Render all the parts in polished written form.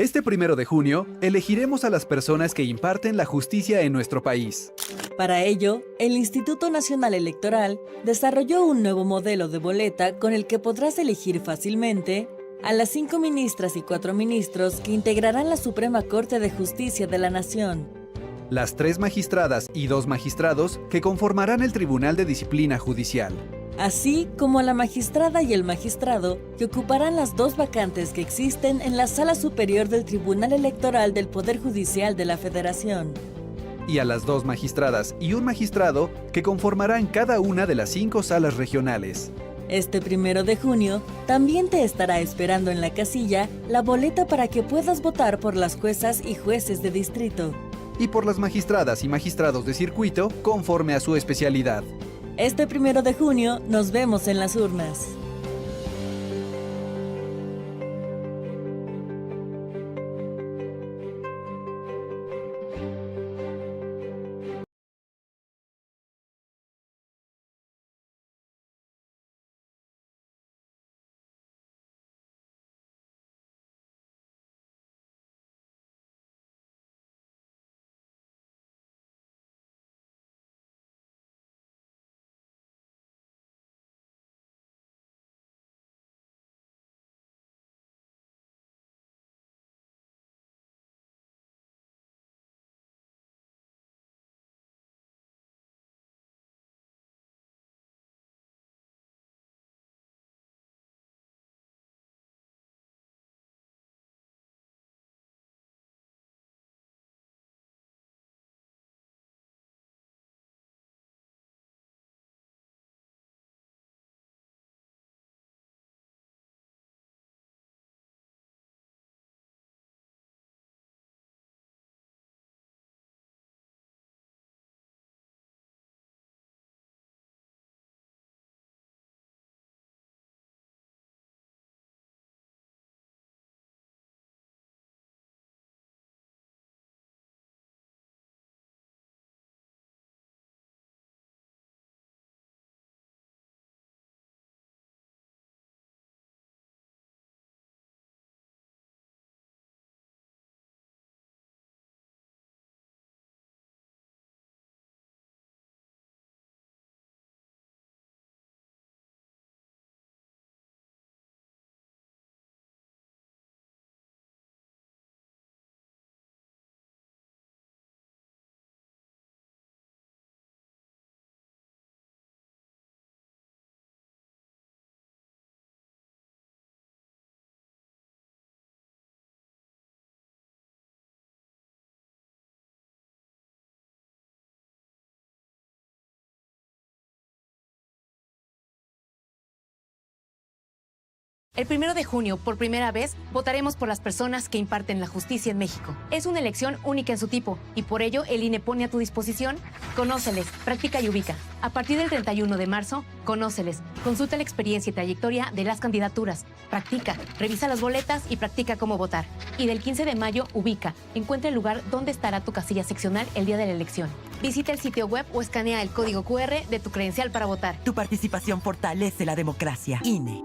Este 1 de junio, elegiremos a las personas que imparten la justicia en nuestro país. Para ello, el Instituto Nacional Electoral desarrolló un nuevo modelo de boleta con el que podrás elegir fácilmente a las 5 ministras y 4 ministros que integrarán la Suprema Corte de Justicia de la Nación. Las 3 magistradas y 2 magistrados que conformarán el Tribunal de Disciplina Judicial. Así como a la magistrada y el magistrado que ocuparán las 2 vacantes que existen en la Sala Superior del Tribunal Electoral del Poder Judicial de la Federación. Y a las 2 magistradas y un magistrado que conformarán cada una de las 5 salas regionales. Este 1 de junio también te estará esperando en la casilla la boleta para que puedas votar por las juezas y jueces de distrito. Y por las magistradas y magistrados de circuito conforme a su especialidad. Este 1 de junio nos vemos en las urnas. El 1 de junio, por primera vez, votaremos por las personas que imparten la justicia en México. Es una elección única en su tipo y por ello el INE pone a tu disposición Conóceles, Practica y Ubica. A partir del 31 de marzo, Conóceles. Consulta la experiencia y trayectoria de las candidaturas. Practica, revisa las boletas y practica cómo votar. Y del 15 de mayo, Ubica. Encuentra el lugar donde estará tu casilla seccional el día de la elección. Visita el sitio web o escanea el código QR de tu credencial para votar. Tu participación fortalece la democracia. INE.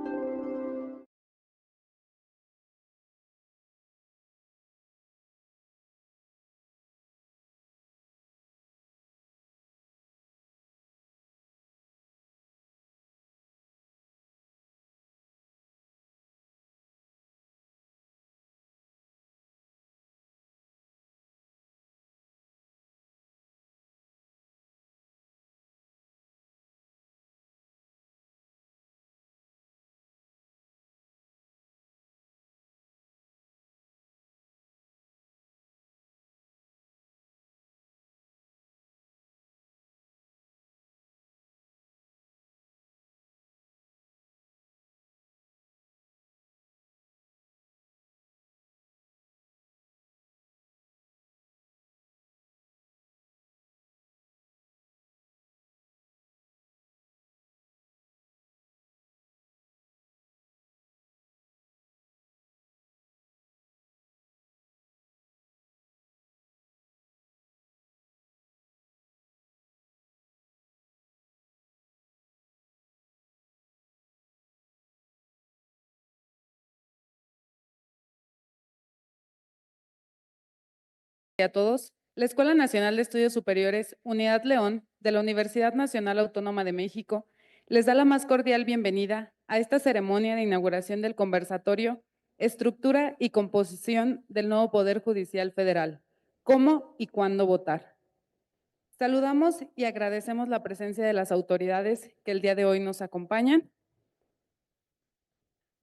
A todos. La Escuela Nacional de Estudios Superiores Unidad León de la Universidad Nacional Autónoma de México les da la más cordial bienvenida a esta ceremonia de inauguración del conversatorio Estructura y composición del nuevo Poder Judicial Federal. ¿Cómo y cuándo votar? Saludamos y agradecemos la presencia de las autoridades que el día de hoy nos acompañan.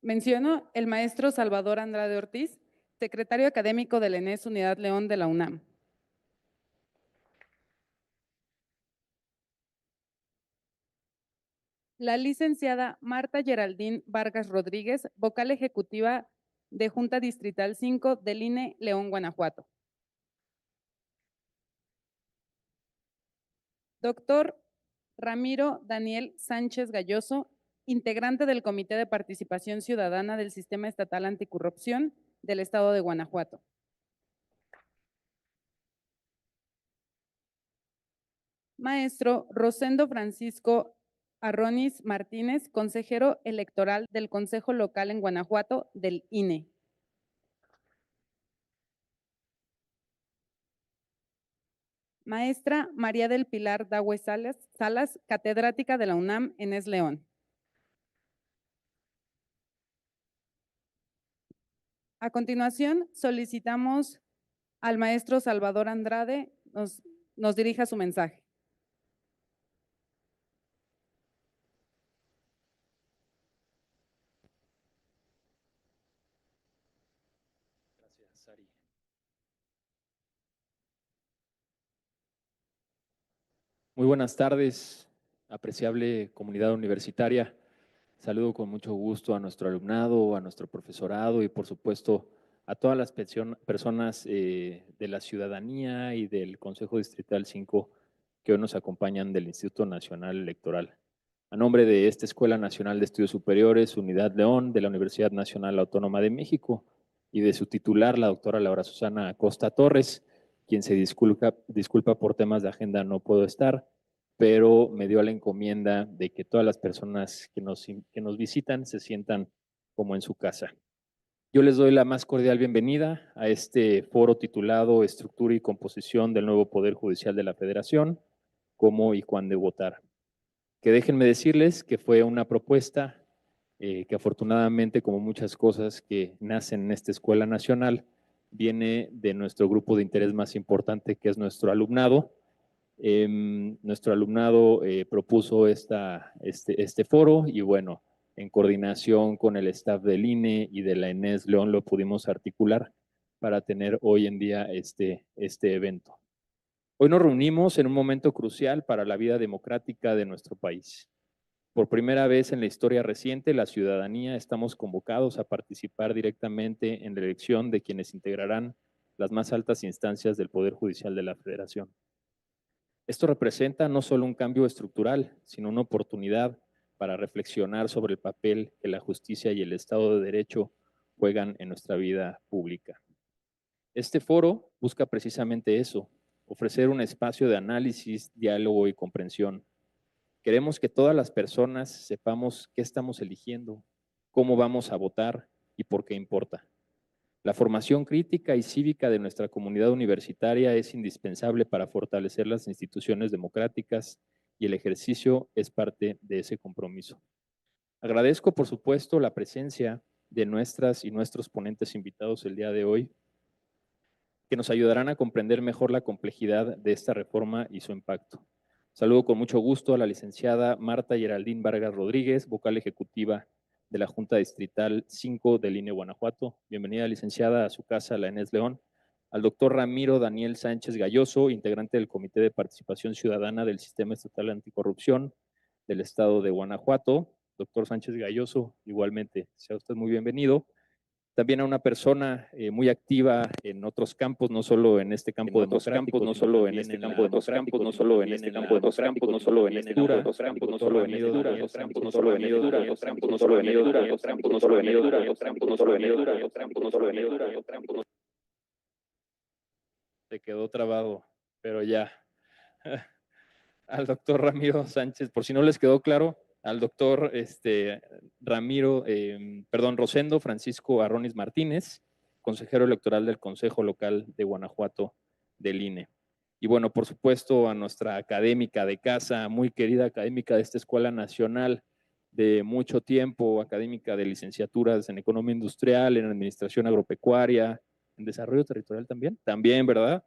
Menciono el maestro Salvador Andrade Ortiz, secretario académico del ENES Unidad León de la UNAM. La licenciada Marta Geraldine Vargas Rodríguez, vocal ejecutiva de Junta Distrital 5 del INE León, Guanajuato. Doctor Ramiro Daniel Sánchez Galloso, integrante del Comité de Participación Ciudadana del Sistema Estatal Anticorrupción del Estado de Guanajuato. Maestro Rosendo Francisco Arronis Martínez, consejero electoral del Consejo Local en Guanajuato del INE. Maestra María del Pilar Dahue Salas, catedrática de la UNAM en León. A continuación, solicitamos al maestro Salvador Andrade nos dirija su mensaje. Gracias, Sari. Muy buenas tardes, apreciable comunidad universitaria. Saludo con mucho gusto a nuestro alumnado, a nuestro profesorado y por supuesto a todas las personas de la ciudadanía y del Consejo Distrital 5 que hoy nos acompañan del Instituto Nacional Electoral. A nombre de esta Escuela Nacional de Estudios Superiores, Unidad León, de la Universidad Nacional Autónoma de México y de su titular, la doctora Laura Susana Acosta Torres, quien se disculpa por temas de agenda, no puedo estar, pero me dio la encomienda de que todas las personas que nos visitan se sientan como en su casa. Yo les doy la más cordial bienvenida a este foro titulado Estructura y composición del nuevo Poder Judicial de la Federación, cómo y cuándo votar. Que déjenme decirles que fue una propuesta que afortunadamente, como muchas cosas que nacen en esta Escuela Nacional, viene de nuestro grupo de interés más importante, que es nuestro alumnado. Nuestro alumnado propuso este foro y bueno, en coordinación con el staff del INE y de la ENES León lo pudimos articular para tener hoy en día este evento. Hoy nos reunimos en un momento crucial para la vida democrática de nuestro país. Por primera vez en la historia reciente, la ciudadanía estamos convocados a participar directamente en la elección de quienes integrarán las más altas instancias del Poder Judicial de la Federación. Esto representa no solo un cambio estructural, sino una oportunidad para reflexionar sobre el papel que la justicia y el Estado de Derecho juegan en nuestra vida pública. Este foro busca precisamente eso, ofrecer un espacio de análisis, diálogo y comprensión. Queremos que todas las personas sepamos qué estamos eligiendo, cómo vamos a votar y por qué importa. La formación crítica y cívica de nuestra comunidad universitaria es indispensable para fortalecer las instituciones democráticas y el ejercicio es parte de ese compromiso. Agradezco, por supuesto, la presencia de nuestras y nuestros ponentes invitados el día de hoy, que nos ayudarán a comprender mejor la complejidad de esta reforma y su impacto. Saludo con mucho gusto a la licenciada Marta Geraldine Vargas Rodríguez, vocal ejecutiva de la Junta Distrital 5 del INE Guanajuato. Bienvenida, licenciada, a su casa, la ENES León. Al doctor Ramiro Daniel Sánchez Galloso, integrante del Comité de Participación Ciudadana del Sistema Estatal Anticorrupción del Estado de Guanajuato. Doctor Sánchez Galloso, igualmente, sea usted muy bienvenido. También a una persona muy activa en otros campos, no solo en este campo democrático, no solo en este campo democrático, no solo en este campo democrático, no solo en este campo democrático, no solo en este campo democrático, no solo en este campo democrático, no solo en este campo democrático, no solo en este campo democrático, no solo en este campo democrático, no solo en este campo. Se quedó trabado, pero ya. Al doctor Ramiro Sánchez, por si no les quedó claro, al doctor Rosendo Francisco Arronis Martínez, consejero electoral del Consejo Local de Guanajuato del INE. Y bueno, por supuesto, a nuestra académica de casa, muy querida académica de esta Escuela Nacional de mucho tiempo, académica de licenciaturas en Economía Industrial, en Administración Agropecuaria, en Desarrollo Territorial también, ¿verdad?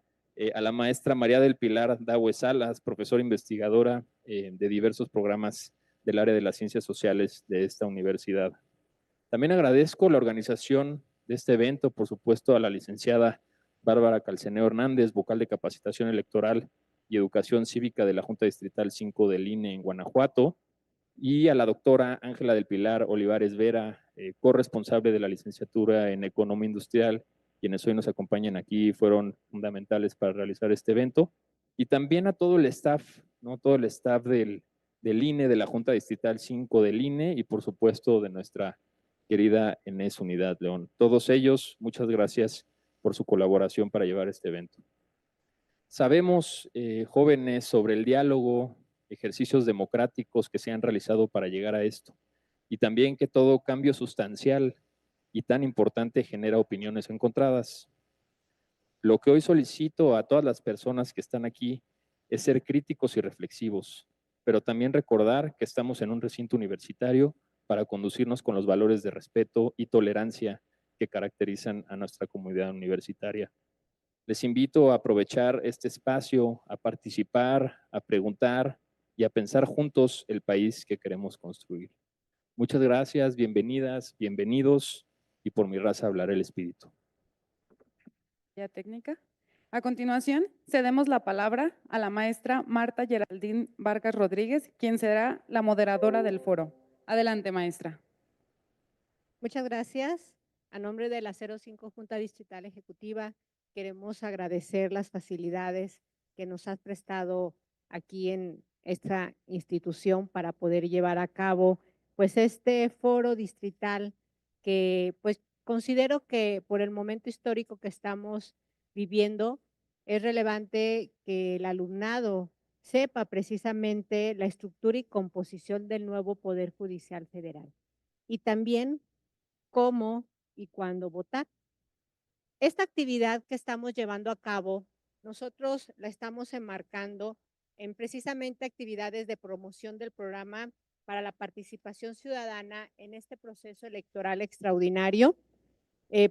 A la maestra María del Pilar Daue Salas, profesora investigadora de diversos programas del área de las ciencias sociales de esta universidad. También agradezco la organización de este evento, por supuesto, a la licenciada Bárbara Calceneo Hernández, vocal de Capacitación Electoral y Educación Cívica de la Junta Distrital 5 del INE en Guanajuato, y a la doctora Ángela del Pilar Olivares Vera, corresponsable de la licenciatura en Economía Industrial, quienes hoy nos acompañan aquí, fueron fundamentales para realizar este evento, y también a todo el staff, ¿no? Todo el staff del INE, de la Junta Distrital 5 del INE, y por supuesto de nuestra querida Enes Unidad León. Todos ellos, muchas gracias por su colaboración para llevar este evento. Sabemos, jóvenes, sobre el diálogo, ejercicios democráticos que se han realizado para llegar a esto, y también que todo cambio sustancial y tan importante genera opiniones encontradas. Lo que hoy solicito a todas las personas que están aquí es ser críticos y reflexivos, pero también recordar que estamos en un recinto universitario para conducirnos con los valores de respeto y tolerancia que caracterizan a nuestra comunidad universitaria. Les invito a aprovechar este espacio, a participar, a preguntar y a pensar juntos el país que queremos construir. Muchas gracias, bienvenidas, bienvenidos, y por mi raza hablará el espíritu. Técnica. A continuación, cedemos la palabra a la maestra Marta Geraldine Vargas Rodríguez, quien será la moderadora del foro. Adelante, maestra. Muchas gracias. A nombre de la 05 Junta Distrital Ejecutiva, queremos agradecer las facilidades que nos has prestado aquí en esta institución para poder llevar a cabo pues este foro distrital que pues considero que por el momento histórico que estamos viviendo es relevante que el alumnado sepa precisamente la estructura y composición del nuevo Poder Judicial Federal y también cómo y cuándo votar. Esta actividad que estamos llevando a cabo, nosotros la estamos enmarcando en precisamente actividades de promoción del programa para la participación ciudadana en este proceso electoral extraordinario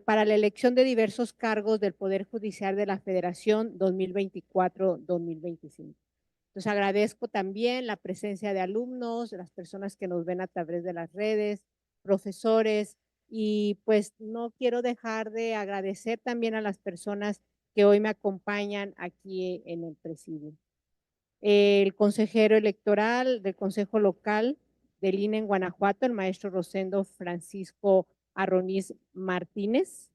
para la elección de diversos cargos del Poder Judicial de la Federación 2024-2025. Entonces agradezco también la presencia de alumnos, de las personas que nos ven a través de las redes, profesores, y pues no quiero dejar de agradecer también a las personas que hoy me acompañan aquí en el presidio. El consejero electoral del Consejo Local del INE en Guanajuato, el maestro Rosendo Francisco Arroniz Martínez.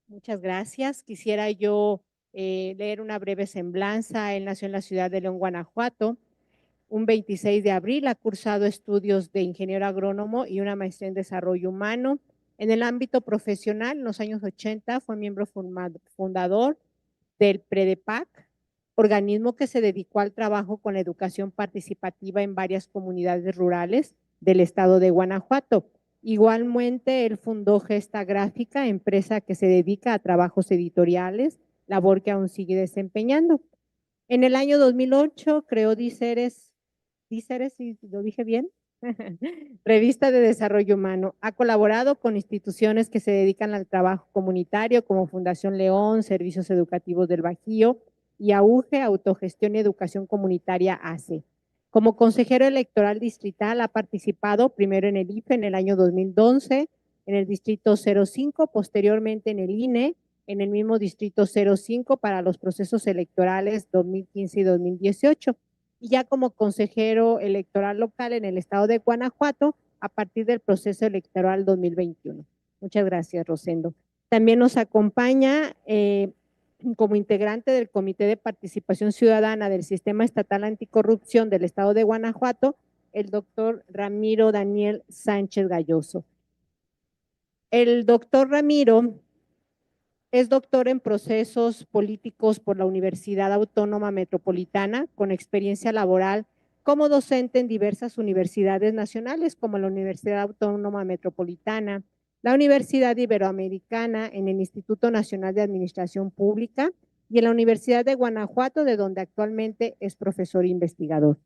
Muchas gracias. Quisiera yo leer una breve semblanza. Él nació en la ciudad de León, Guanajuato. Un 26 de abril ha cursado estudios de ingeniero agrónomo y una maestría en desarrollo humano. En el ámbito profesional, en los años 80, fue miembro fundador del PREDEPAC, organismo que se dedicó al trabajo con la educación participativa en varias comunidades rurales del estado de Guanajuato. Igualmente, él fundó Gesta Gráfica, empresa que se dedica a trabajos editoriales, labor que aún sigue desempeñando. En el año 2008 creó Díceres, si lo dije bien, Revista de Desarrollo Humano. Ha colaborado con instituciones que se dedican al trabajo comunitario como Fundación León, Servicios Educativos del Bajío y AUGE, Autogestión y Educación Comunitaria ACE. Como consejero electoral distrital ha participado primero en el IFE en el año 2011, en el distrito 05, posteriormente en el INE, en el mismo distrito 05 para los procesos electorales 2015 y 2018. Y ya como consejero electoral local en el estado de Guanajuato a partir del proceso electoral 2021. Muchas gracias, Rosendo. También nos acompaña como integrante del Comité de Participación Ciudadana del Sistema Estatal Anticorrupción del estado de Guanajuato, el doctor Ramiro Daniel Sánchez Galloso. El doctor Ramiro es doctor en procesos políticos por la Universidad Autónoma Metropolitana, con experiencia laboral como docente en diversas universidades nacionales, como la Universidad Autónoma Metropolitana, la Universidad Iberoamericana, en el Instituto Nacional de Administración Pública, y en la Universidad de Guanajuato, de donde actualmente es profesor investigador.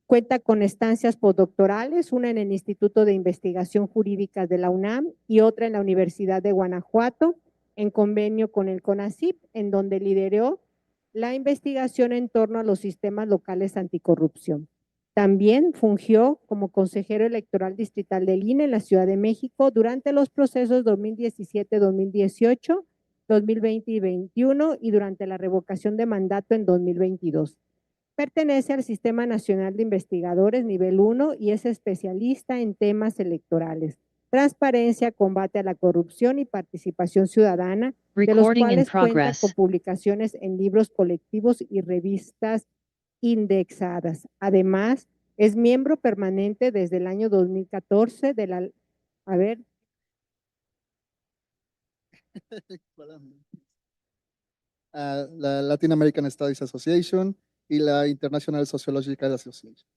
Cuenta con estancias postdoctorales, una en el Instituto de Investigación Jurídica de la UNAM y otra en la Universidad de Guanajuato, en convenio con el CONACYT, en donde lideró la investigación en torno a los sistemas locales anticorrupción. También fungió como consejero electoral distrital del INE en la Ciudad de México durante los procesos 2017-2018, 2020 y 2021 y durante la revocación de mandato en 2022. Pertenece al Sistema Nacional de Investigadores nivel 1 y es especialista en temas electorales, transparencia, combate a la corrupción y participación ciudadana, de los cuales cuenta con publicaciones en libros colectivos y revistas indexadas. Además, es miembro permanente desde el año 2014 de la, la Latin American Studies Association y la International Sociological Association.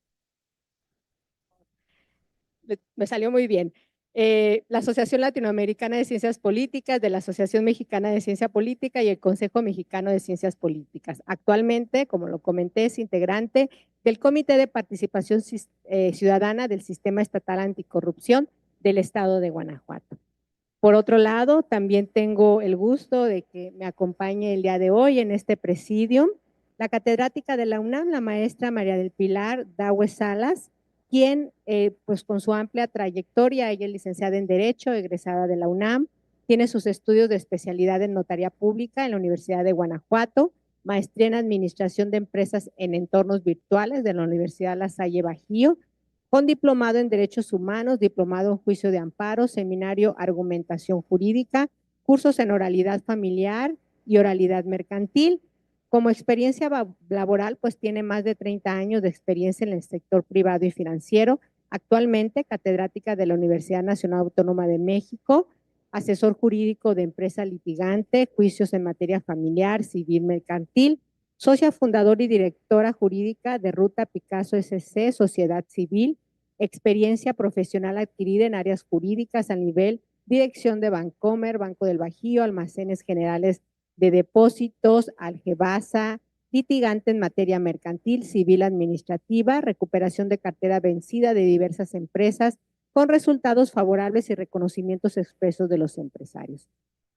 Me salió muy bien. La Asociación Latinoamericana de Ciencias Políticas, de la Asociación Mexicana de Ciencia Política y el Consejo Mexicano de Ciencias Políticas. Actualmente, como lo comenté, es integrante del Comité de Participación Ciudadana del Sistema Estatal Anticorrupción del Estado de Guanajuato. Por otro lado, también tengo el gusto de que me acompañe el día de hoy en este presidium la catedrática de la UNAM, la maestra María del Pilar Daue Salas, quien pues con su amplia trayectoria, ella es licenciada en Derecho, egresada de la UNAM, tiene sus estudios de especialidad en Notaría Pública en la Universidad de Guanajuato, maestría en Administración de Empresas en Entornos Virtuales de la Universidad La Salle Bajío, con diplomado en Derechos Humanos, diplomado en Juicio de Amparo, seminario Argumentación Jurídica, cursos en Oralidad Familiar y Oralidad Mercantil. Como experiencia laboral, pues tiene más de 30 años de experiencia en el sector privado y financiero. Actualmente, catedrática de la Universidad Nacional Autónoma de México, asesor jurídico de empresa litigante, juicios en materia familiar, civil, mercantil, socia fundadora y directora jurídica de Ruta Picasso SC, Sociedad Civil, experiencia profesional adquirida en áreas jurídicas a nivel dirección de Bancomer, Banco del Bajío, Almacenes Generales de Depósitos, Algebasa, litigante en materia mercantil, civil, administrativa, recuperación de cartera vencida de diversas empresas con resultados favorables y reconocimientos expresos de los empresarios.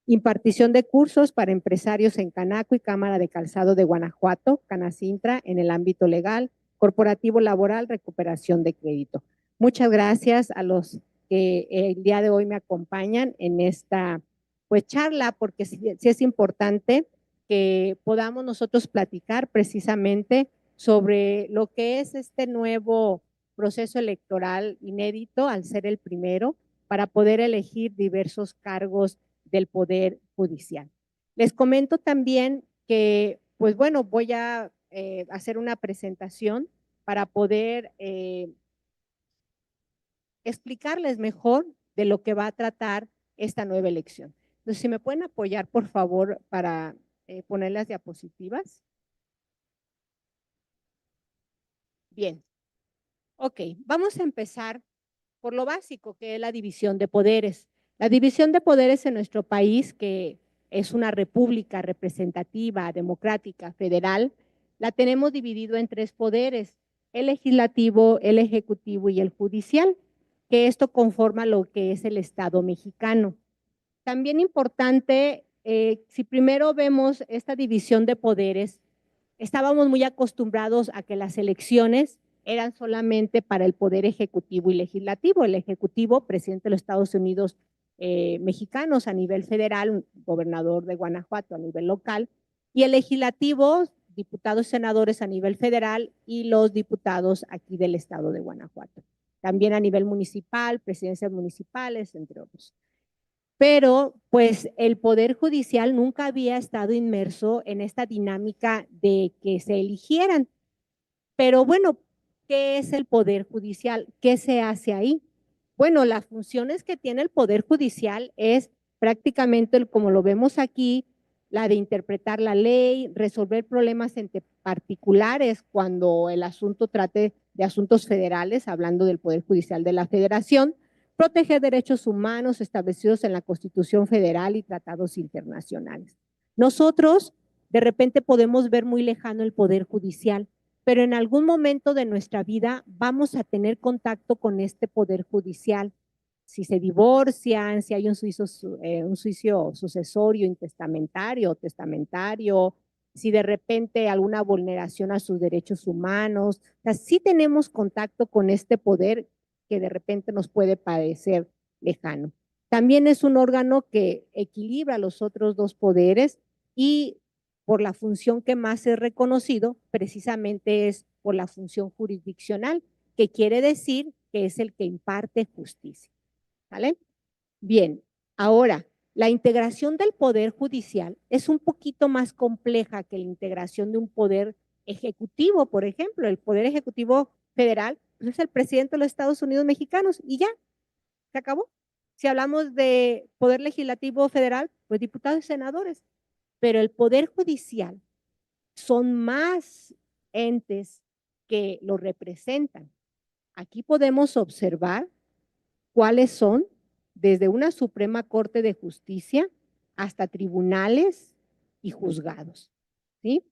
Impartición de cursos para empresarios en Canaco y Cámara de Calzado de Guanajuato, Canacintra, en el ámbito legal, corporativo, laboral, recuperación de crédito. Muchas gracias a los que el día de hoy me acompañan en esta pues charla, porque sí es importante que podamos nosotros platicar precisamente sobre lo que es este nuevo proceso electoral inédito al ser el primero para poder elegir diversos cargos del Poder Judicial. Les comento también que, pues bueno, voy a hacer una presentación para poder explicarles mejor de lo que va a tratar esta nueva elección. Entonces, si me pueden apoyar, por favor, para poner las diapositivas. Bien. Ok, vamos a empezar por lo básico, que es la división de poderes. La división de poderes en nuestro país, que es una república representativa, democrática, federal, la tenemos dividido en 3 poderes, el legislativo, el ejecutivo y el judicial, que esto conforma lo que es el Estado mexicano. También importante, si primero vemos esta división de poderes, estábamos muy acostumbrados a que las elecciones eran solamente para el poder ejecutivo y legislativo. El ejecutivo, presidente de los Estados Unidos mexicanos a nivel federal, gobernador de Guanajuato a nivel local, y el legislativo, diputados y senadores a nivel federal y los diputados aquí del estado de Guanajuato. También a nivel municipal, presidencias municipales, entre otros. Pero pues el Poder Judicial nunca había estado inmerso en esta dinámica de que se eligieran. Pero bueno, ¿qué es el Poder Judicial? ¿Qué se hace ahí? Bueno, las funciones que tiene el Poder Judicial es prácticamente, como lo vemos aquí, la de interpretar la ley, resolver problemas entre particulares cuando el asunto trate de asuntos federales, hablando del Poder Judicial de la Federación, proteger derechos humanos establecidos en la Constitución Federal y tratados internacionales. Nosotros, De repente podemos ver muy lejano el poder judicial, pero en algún momento de nuestra vida vamos a tener contacto con este poder judicial. Si se divorcian, si hay un juicio sucesorio, intestamentario o testamentario, si de repente alguna vulneración a sus derechos humanos. O sea, sí tenemos contacto con este poder que de repente nos puede parecer lejano. También es un órgano que equilibra los otros dos poderes y por la función que más es reconocido, precisamente es por la función jurisdiccional, que quiere decir que es el que imparte justicia. ¿Vale? Bien, ahora, la integración del poder judicial es un poquito más compleja que la integración de un poder ejecutivo, por ejemplo. El poder ejecutivo federal pues es el presidente de los Estados Unidos mexicanos y ya, se acabó. Si hablamos de poder legislativo federal, pues diputados y senadores. Pero el poder judicial son más entes que lo representan. Aquí podemos observar cuáles son desde una Suprema Corte de Justicia hasta tribunales y juzgados, ¿sí?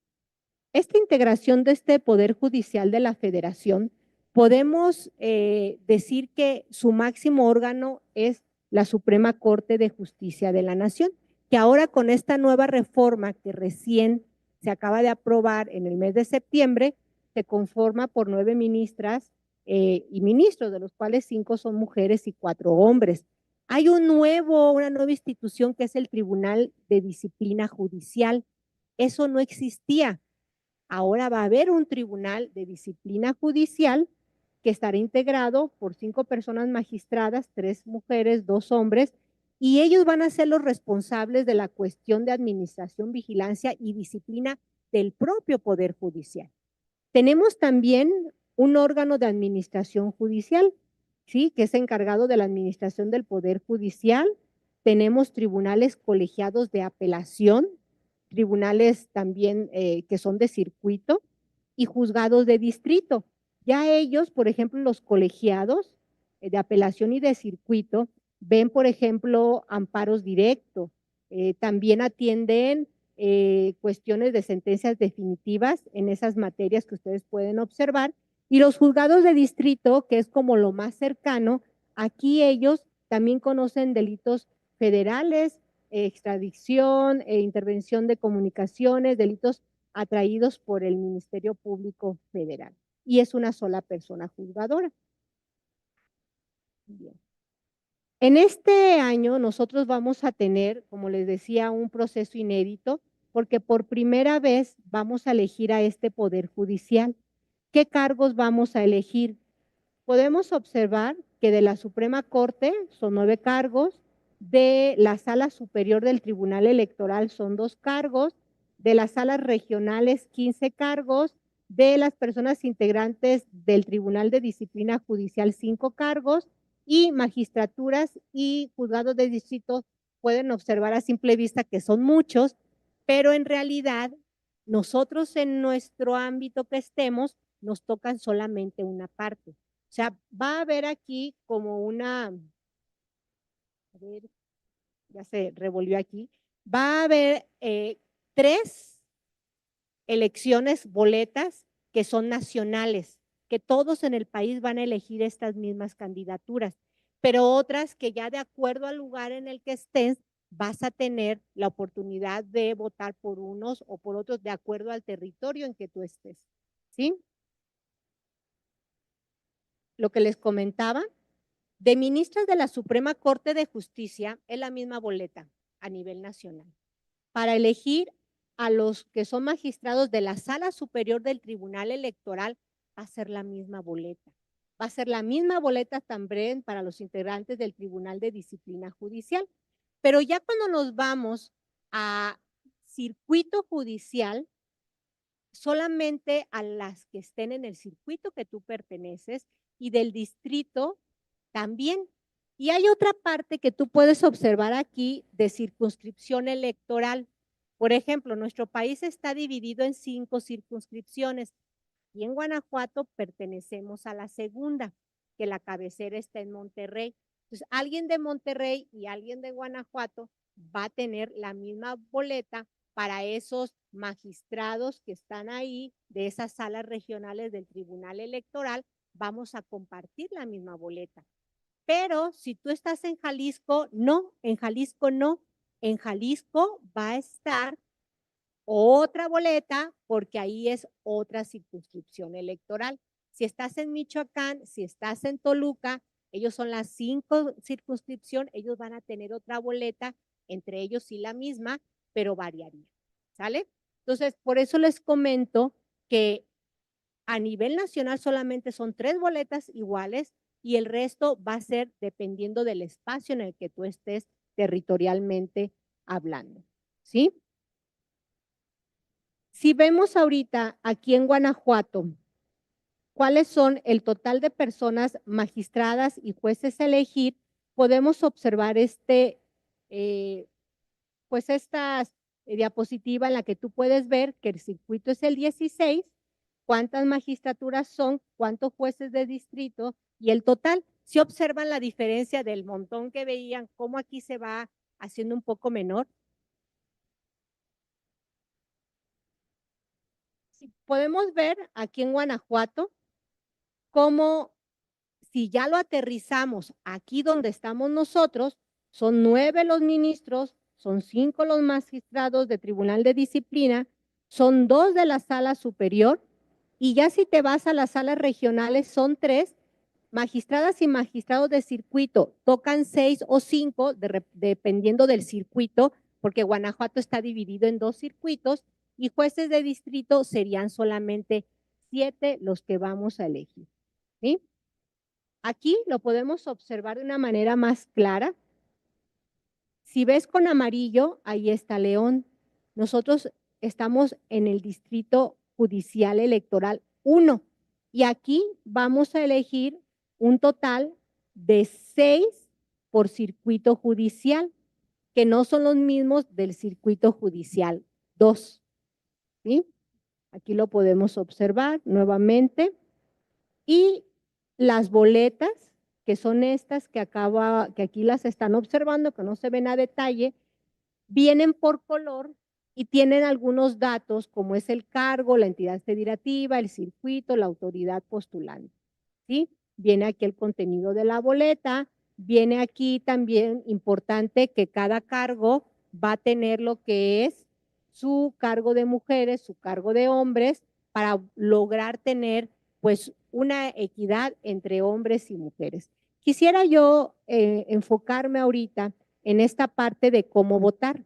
Esta integración de este Poder Judicial de la Federación, podemos decir que su máximo órgano es la Suprema Corte de Justicia de la Nación, que ahora con esta nueva reforma que recién se acaba de aprobar en el mes de septiembre, se conforma por 9 ministras y ministros, de los cuales 5 son mujeres y 4 hombres. Hay una nueva institución que es el Tribunal de Disciplina Judicial. Eso no existía. Ahora va a haber un Tribunal de Disciplina Judicial que estará integrado por 5 personas magistradas, 3 mujeres, 2 hombres, y ellos van a ser los responsables de la cuestión de administración, vigilancia y disciplina del propio Poder Judicial. Tenemos también un órgano de administración judicial, ¿sí? Que es encargado de la administración del Poder Judicial. Tenemos tribunales colegiados de apelación, tribunales también que son de circuito y juzgados de distrito. Ya ellos, por ejemplo, los colegiados de apelación y de circuito, ven, por ejemplo, amparos directos, también atienden cuestiones de sentencias definitivas en esas materias que ustedes pueden observar, y los juzgados de distrito, que es como lo más cercano, aquí ellos también conocen delitos federales, extradición, intervención de comunicaciones, delitos atraídos por el Ministerio Público Federal. Y es una sola persona juzgadora. Bien. En este año nosotros vamos a tener, como les decía, un proceso inédito, porque por primera vez vamos a elegir a este Poder Judicial. ¿Qué cargos vamos a elegir? Podemos observar que de la Suprema Corte son 9 cargos, de la Sala Superior del Tribunal Electoral son 2 cargos, de las salas regionales 15 cargos, de las personas integrantes del Tribunal de Disciplina Judicial 5 cargos, y magistraturas y juzgados de distrito pueden observar a simple vista que son muchos, pero en realidad nosotros en nuestro ámbito que estemos nos tocan solamente una parte. O sea, va a haber aquí como una, a ver, ya se revolvió aquí, va a haber 3 elecciones, boletas, que son nacionales, que todos en el país van a elegir estas mismas candidaturas, pero otras que ya de acuerdo al lugar en el que estés, vas a tener la oportunidad de votar por unos o por otros de acuerdo al territorio en que tú estés, ¿sí? Lo que les comentaba, de ministras de la Suprema Corte de Justicia es la misma boleta a nivel nacional. Para elegir a los que son magistrados de la Sala Superior del Tribunal Electoral va a ser la misma boleta. Va a ser la misma boleta también para los integrantes del Tribunal de Disciplina Judicial. Pero ya cuando nos vamos a circuito judicial, solamente a las que estén en el circuito que tú perteneces y del distrito también. Y hay otra parte que tú puedes observar aquí de circunscripción electoral. Por ejemplo, nuestro país está dividido en 5 circunscripciones y en Guanajuato pertenecemos a la segunda, que la cabecera está en Monterrey. Entonces, alguien de Monterrey y alguien de Guanajuato va a tener la misma boleta para esos magistrados que están ahí de esas salas regionales del Tribunal Electoral, vamos a compartir la misma boleta. Pero si tú estás en Jalisco, no, en Jalisco no. En Jalisco va a estar otra boleta porque ahí es otra circunscripción electoral. Si estás en Michoacán, si estás en Toluca, ellos son las 5 circunscripción, ellos van a tener otra boleta, entre ellos sí la misma, pero variaría, ¿sale? Entonces, por eso les comento que a nivel nacional solamente son 3 boletas iguales y el resto va a ser dependiendo del espacio en el que tú estés territorialmente hablando, ¿sí? Si vemos ahorita aquí en Guanajuato, ¿cuáles son el total de personas magistradas y jueces a elegir? Podemos observar pues esta diapositiva en la que tú puedes ver que el circuito es el 16, cuántas magistraturas son, cuántos jueces de distrito y el total. Si observan la diferencia del montón que veían, cómo aquí se va haciendo un poco menor. Podemos ver aquí en Guanajuato cómo si ya lo aterrizamos aquí donde estamos nosotros, son 9 los ministros, son 5 los magistrados de Tribunal de Disciplina, son 2 de la sala superior y ya si te vas a las salas regionales son 3, magistradas y magistrados de circuito tocan 6 o 5 dependiendo del circuito, porque Guanajuato está dividido en 2 circuitos y jueces de distrito serían solamente 7 los que vamos a elegir, ¿sí? Aquí lo podemos observar de una manera más clara. Si ves con amarillo, ahí está León. Nosotros estamos en el Distrito Judicial Electoral 1 y aquí vamos a elegir un total de 6 por circuito judicial, que no son los mismos del circuito judicial 2. ¿Sí? Aquí lo podemos observar nuevamente. Y las boletas, que son estas que aquí las están observando, que no se ven a detalle, vienen por color y tienen algunos datos como es el cargo, la entidad federativa, el circuito, la autoridad postulante. ¿Sí? Viene aquí el contenido de la boleta, viene aquí también importante que cada cargo va a tener lo que es su cargo de mujeres, su cargo de hombres, para lograr tener pues una equidad entre hombres y mujeres. Quisiera yo enfocarme ahorita en esta parte de cómo votar.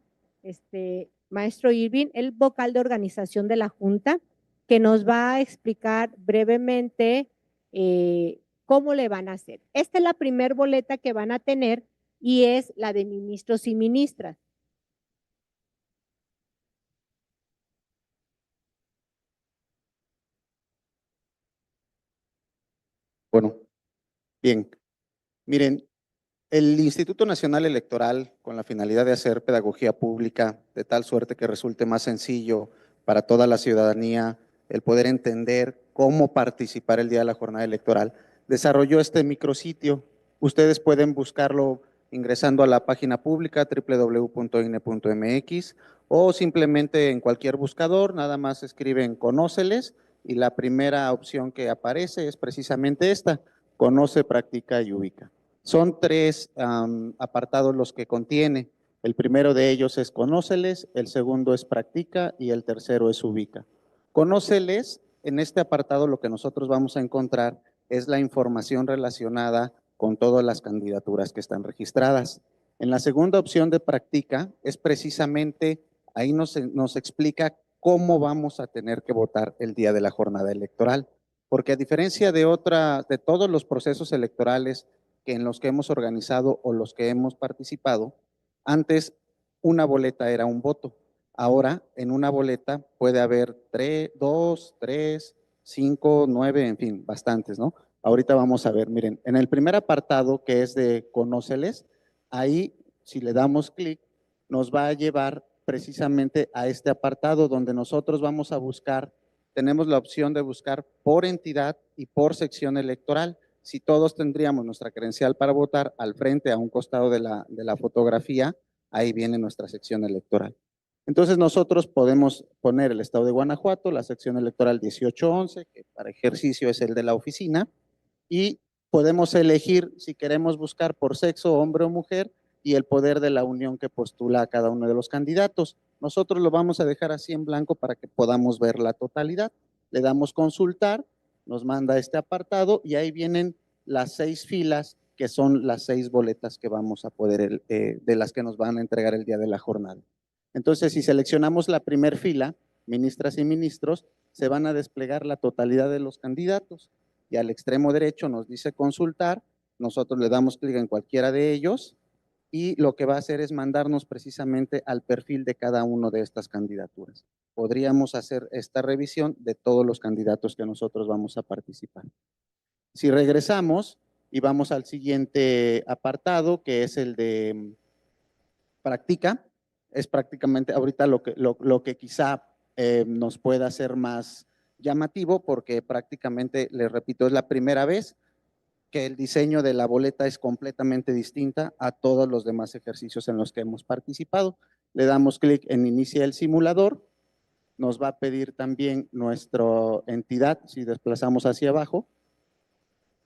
Maestro Irving, el vocal de organización de la Junta, que nos va a explicar brevemente cómo le van a hacer. Esta es la primer boleta que van a tener y es la de ministros y ministras. Bueno, bien. Miren, el Instituto Nacional Electoral, con la finalidad de hacer pedagogía pública de tal suerte que resulte más sencillo para toda la ciudadanía el poder entender cómo participar el día de la jornada electoral, desarrolló este micrositio. Ustedes pueden buscarlo ingresando a la página pública www.ine.mx o simplemente en cualquier buscador, nada más escriben Conóceles y la primera opción que aparece es precisamente esta, Conoce, Practica y Ubica. Son 3 apartados los que contiene. El primero de ellos es Conóceles, el segundo es Practica y el tercero es Ubica. Conóceles, en este apartado lo que nosotros vamos a encontrar es la información relacionada con todas las candidaturas que están registradas. En la segunda opción de Practica es precisamente, ahí nos explica cómo vamos a tener que votar el día de la jornada electoral. Porque a diferencia de todos los procesos electorales en los que hemos organizado o los que hemos participado, antes una boleta era un voto. Ahora en una boleta puede haber 2, 3, 5, 9, en fin, bastantes, ¿no? Ahorita vamos a ver, miren, en el primer apartado que es de Conóceles, ahí si le damos clic nos va a llevar precisamente a este apartado donde nosotros vamos a buscar, tenemos la opción de buscar por entidad y por sección electoral. Si todos tendríamos nuestra credencial para votar al frente, a un costado de la fotografía, ahí viene nuestra sección electoral. Entonces nosotros podemos poner el estado de Guanajuato, la sección electoral 1811, que para ejercicio es el de la oficina, y podemos elegir si queremos buscar por sexo, hombre o mujer, y el poder de la unión que postula a cada uno de los candidatos. Nosotros lo vamos a dejar así en blanco para que podamos ver la totalidad. Le damos consultar, nos manda este apartado y ahí vienen las 6 filas que son las 6 boletas que vamos a poder, de las que nos van a entregar el día de la jornada. Entonces, si seleccionamos la primer fila, ministras y ministros, se van a desplegar la totalidad de los candidatos y al extremo derecho nos dice consultar, nosotros le damos clic en cualquiera de ellos y lo que va a hacer es mandarnos precisamente al perfil de cada uno de estas candidaturas. Podríamos hacer esta revisión de todos los candidatos que nosotros vamos a participar. Si regresamos y vamos al siguiente apartado, que es el de práctica, es prácticamente ahorita lo que quizá nos pueda hacer más llamativo, porque prácticamente, les repito, es la primera vez que el diseño de la boleta es completamente distinta a todos los demás ejercicios en los que hemos participado. Le damos clic en inicia el simulador, nos va a pedir también nuestra entidad, si desplazamos hacia abajo,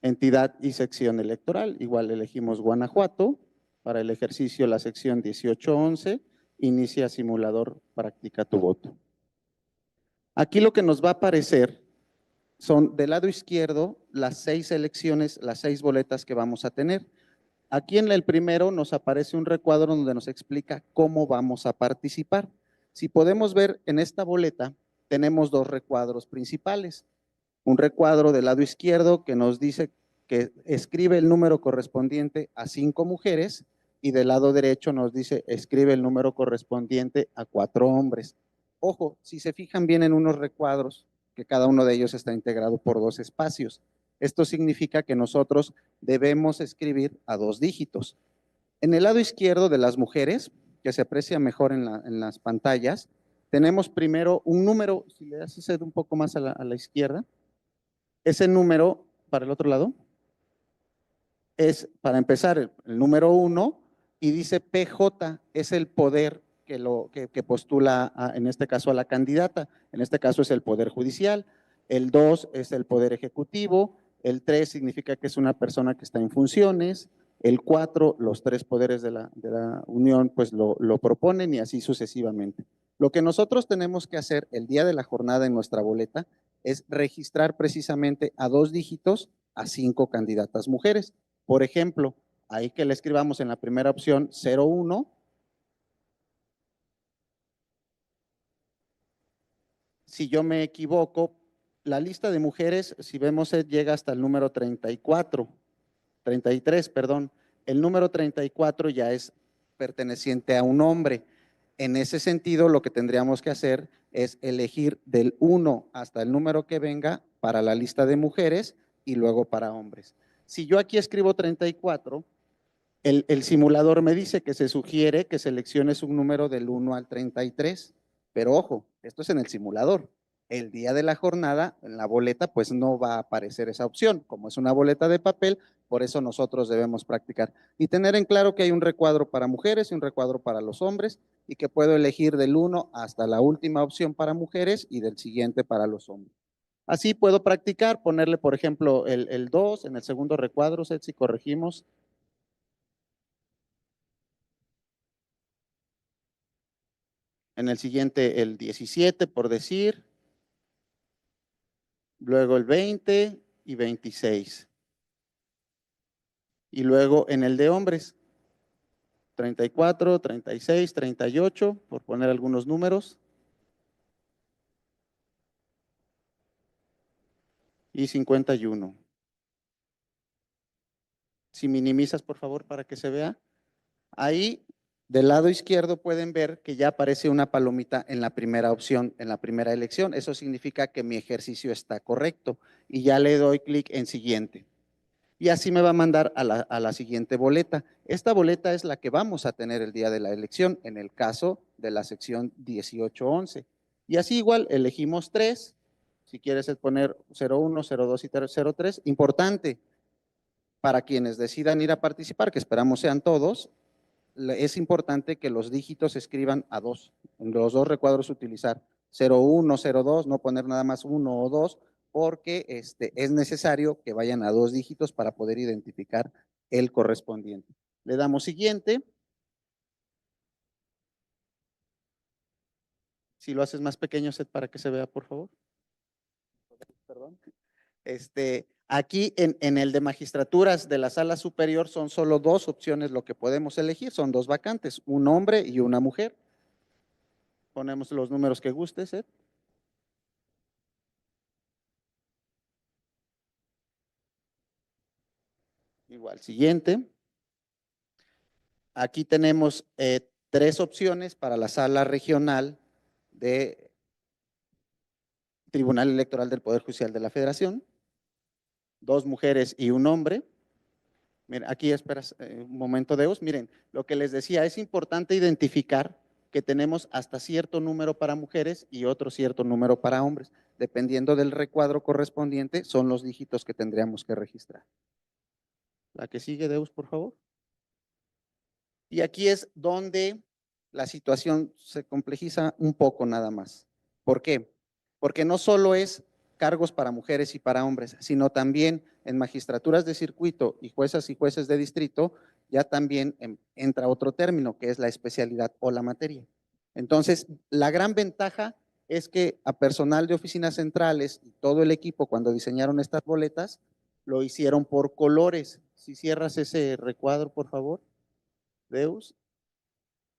entidad y sección electoral, igual elegimos Guanajuato, para el ejercicio la sección 1811, inicia simulador, practica tu voto. Aquí lo que nos va a aparecer son del lado izquierdo las 6 elecciones, las 6 boletas que vamos a tener. Aquí en el primero nos aparece un recuadro donde nos explica cómo vamos a participar. Si podemos ver en esta boleta, tenemos 2 recuadros principales. Un recuadro del lado izquierdo que nos dice que escribe el número correspondiente a 5 mujeres y del lado derecho nos dice escribe el número correspondiente a 4 hombres. Ojo, si se fijan bien en unos recuadros, que cada uno de ellos está integrado por 2 espacios. Esto significa que nosotros debemos escribir a 2 dígitos. En el lado izquierdo de las mujeres, que se aprecia mejor en las pantallas, tenemos primero un número, si le das un poco más a la izquierda, ese número, para el otro lado, es para empezar el número 1 y dice PJ, es el poder que postula en este caso a la candidata, en este caso es el Poder Judicial, el 2 es el Poder Ejecutivo, el 3 significa que es una persona que está en funciones, el 4 los 3 poderes de la Unión pues lo proponen y así sucesivamente. Lo que nosotros tenemos que hacer el día de la jornada en nuestra boleta es registrar precisamente a 2 dígitos a 5 candidatas mujeres. Por ejemplo, ahí que le escribamos en la primera opción 01, si yo me equivoco, la lista de mujeres, si vemos, llega hasta el número 33, perdón. El número 34 ya es perteneciente a un hombre. En ese sentido, lo que tendríamos que hacer es elegir del 1 hasta el número que venga para la lista de mujeres y luego para hombres. Si yo aquí escribo 34, el simulador me dice que se sugiere que selecciones un número del 1 al 33. Pero ojo, esto es en el simulador. El día de la jornada, en la boleta, pues no va a aparecer esa opción. Como es una boleta de papel, por eso nosotros debemos practicar. Y tener en claro que hay un recuadro para mujeres y un recuadro para los hombres y que puedo elegir del 1 hasta la última opción para mujeres y del siguiente para los hombres. Así puedo practicar, ponerle, por ejemplo, el 2 en el segundo recuadro, si corregimos. En el siguiente el 17, por decir. Luego el 20 y 26. Y luego en el de hombres, 34, 36, 38, por poner algunos números. Y 51. Si minimizas, por favor, para que se vea. Ahí, del lado izquierdo, pueden ver que ya aparece una palomita en la primera opción, en la primera elección. Eso significa que mi ejercicio está correcto. Y ya le doy clic en siguiente. Y así me va a mandar a la siguiente boleta. Esta boleta es la que vamos a tener el día de la elección, en el caso de la sección 1811. Y así igual elegimos 3. Si quieres poner 01, 02 y 03. Importante, para quienes decidan ir a participar, que esperamos sean todos, es importante que los dígitos se escriban a dos, en los dos recuadros utilizar 01, 02, no poner nada más 1 o 2, porque es necesario que vayan a dos dígitos para poder identificar el correspondiente. Le damos siguiente. Si lo haces más pequeño, Seth, para que se vea, por favor. Perdón. Aquí en el de magistraturas de la sala superior son solo dos opciones lo que podemos elegir, son dos vacantes, un hombre y una mujer. Ponemos los números que guste, Seth. Igual, siguiente. Aquí tenemos tres opciones para la sala regional de Tribunal Electoral del Poder Judicial de la Federación. Dos mujeres y un hombre. Mira, aquí esperas un momento, Deus. Miren, lo que les decía, es importante identificar que tenemos hasta cierto número para mujeres y otro cierto número para hombres. Dependiendo del recuadro correspondiente, son los dígitos que tendríamos que registrar. La que sigue, Deus, por favor. Y aquí es donde la situación se complejiza un poco nada más. ¿Por qué? Porque no solo es cargos para mujeres y para hombres, sino también en magistraturas de circuito y juezas y jueces de distrito, ya también entra otro término que es la especialidad o la materia. Entonces, la gran ventaja es que a personal de oficinas centrales y todo el equipo cuando diseñaron estas boletas, lo hicieron por colores. Si cierras ese recuadro, por favor, Deus.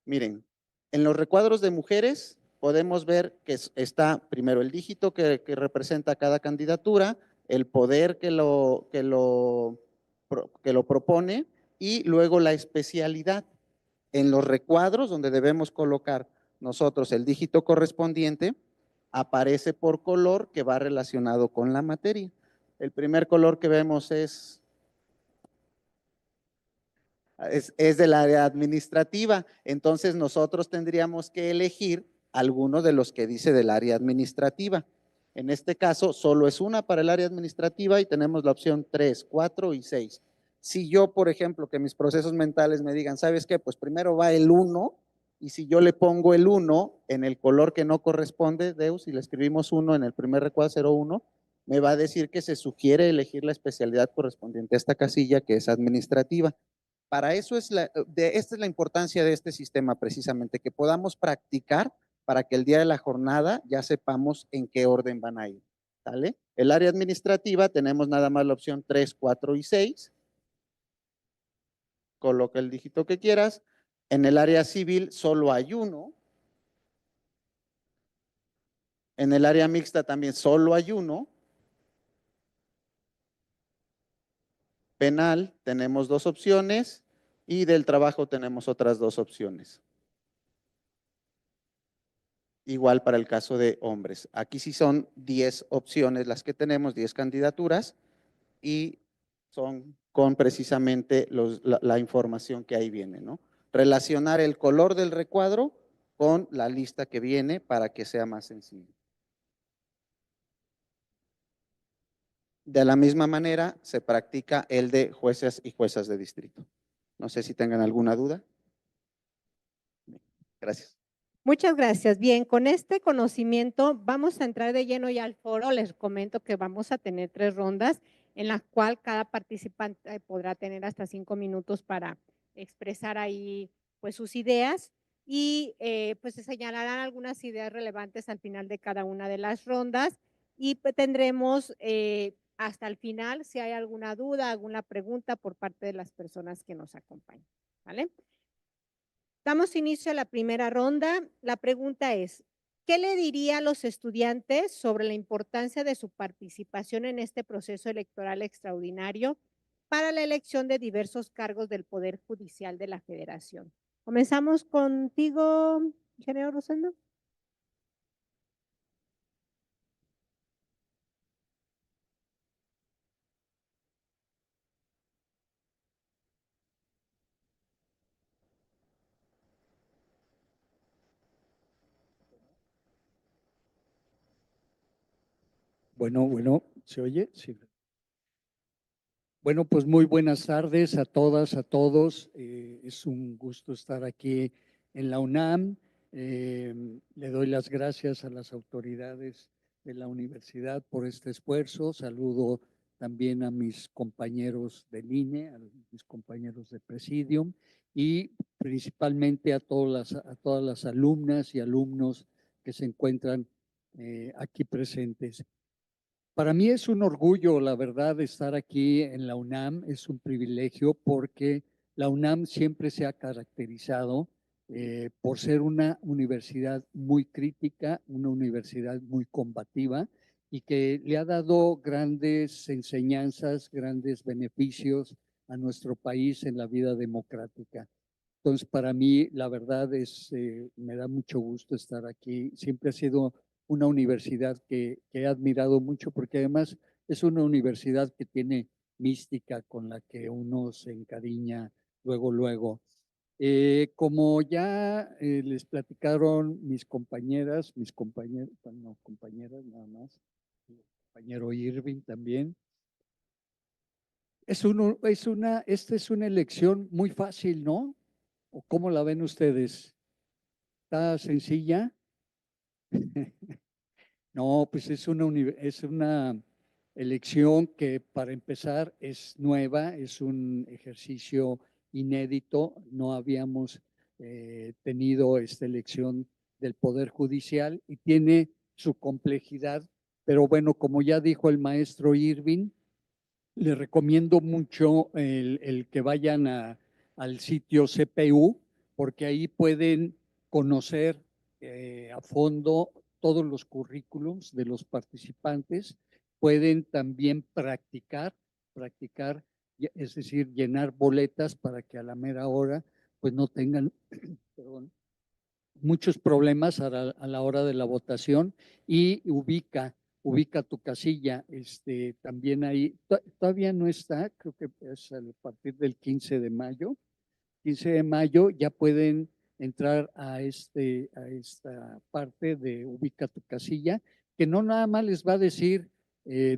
Miren, en los recuadros de mujeres podemos ver que está primero el dígito que representa cada candidatura, el poder que lo propone y luego la especialidad. En los recuadros donde debemos colocar nosotros el dígito correspondiente, aparece por color que va relacionado con la materia. El primer color que vemos es del área administrativa, entonces nosotros tendríamos que elegir alguno de los que dice del área administrativa. En este caso, solo es una para el área administrativa y tenemos la opción 3, 4 y 6. Si yo, por ejemplo, que mis procesos mentales me digan, ¿sabes qué? Pues primero va el 1 y si yo le pongo el 1 en el color que no corresponde, Deus, y le escribimos 1 en el primer recuadro 01, me va a decir que se sugiere elegir la especialidad correspondiente a esta casilla que es administrativa. Para eso esta es la importancia de este sistema precisamente, que podamos practicar para que el día de la jornada ya sepamos en qué orden van a ir. ¿Sale? El área administrativa tenemos nada más la opción 3, 4 y 6. Coloca el dígito que quieras. En el área civil solo hay uno. En el área mixta también solo hay uno. Penal tenemos dos opciones y del trabajo tenemos otras dos opciones. Igual para el caso de hombres. Aquí sí son 10 opciones las que tenemos, 10 candidaturas y son con precisamente la información que ahí viene, ¿no? Relacionar el color del recuadro con la lista que viene para que sea más sencillo. De la misma manera se practica el de jueces y juezas de distrito. No sé si tengan alguna duda. Gracias. Muchas gracias. Bien, con este conocimiento vamos a entrar de lleno ya al foro. Les comento que vamos a tener 3 rondas en las cuales cada participante podrá tener hasta 5 minutos para expresar ahí pues sus ideas y pues se señalarán algunas ideas relevantes al final de cada una de las rondas y pues, tendremos hasta el final si hay alguna duda, alguna pregunta por parte de las personas que nos acompañan. ¿Vale? Damos inicio a la primera ronda. La pregunta es, ¿qué le diría a los estudiantes sobre la importancia de su participación en este proceso electoral extraordinario para la elección de diversos cargos del Poder Judicial de la Federación? Comenzamos contigo, ingeniero Rosendo. Bueno, ¿se oye? Sí. Bueno, pues muy buenas tardes a todas, a todos. Es un gusto estar aquí en la UNAM. Le doy las gracias a las autoridades de la universidad por este esfuerzo. Saludo también a mis compañeros del INE, a mis compañeros de Presidium y principalmente a todas las alumnas y alumnos que se encuentran aquí presentes. Para mí es un orgullo, la verdad, estar aquí en la UNAM. Es un privilegio porque la UNAM siempre se ha caracterizado por ser una universidad muy crítica, una universidad muy combativa y que le ha dado grandes enseñanzas, grandes beneficios a nuestro país en la vida democrática. Entonces, para mí, la verdad me da mucho gusto estar aquí. Siempre ha sido una universidad que he admirado mucho porque además es una universidad que tiene mística con la que uno se encariña luego, luego. Como ya les platicaron mis compañeros, no compañeras nada más, mi compañero Irving también, esta es una elección muy fácil, ¿no? ¿O cómo la ven ustedes? ¿Está sencilla? No, pues es es una elección que para empezar es nueva, es un ejercicio inédito. No habíamos tenido esta elección del Poder Judicial y tiene su complejidad, pero bueno, como ya dijo el maestro Irving, les recomiendo mucho el que vayan al sitio CPU, porque ahí pueden conocer a fondo todos los currículums de los participantes, pueden también practicar, es decir, llenar boletas para que a la mera hora pues no tengan perdón, muchos problemas a la hora de la votación y ubica tu casilla. También ahí, todavía no está, creo que es a partir del 15 de mayo. 15 de mayo ya pueden entrar a esta parte de ubica tu casilla, que no nada más les va a decir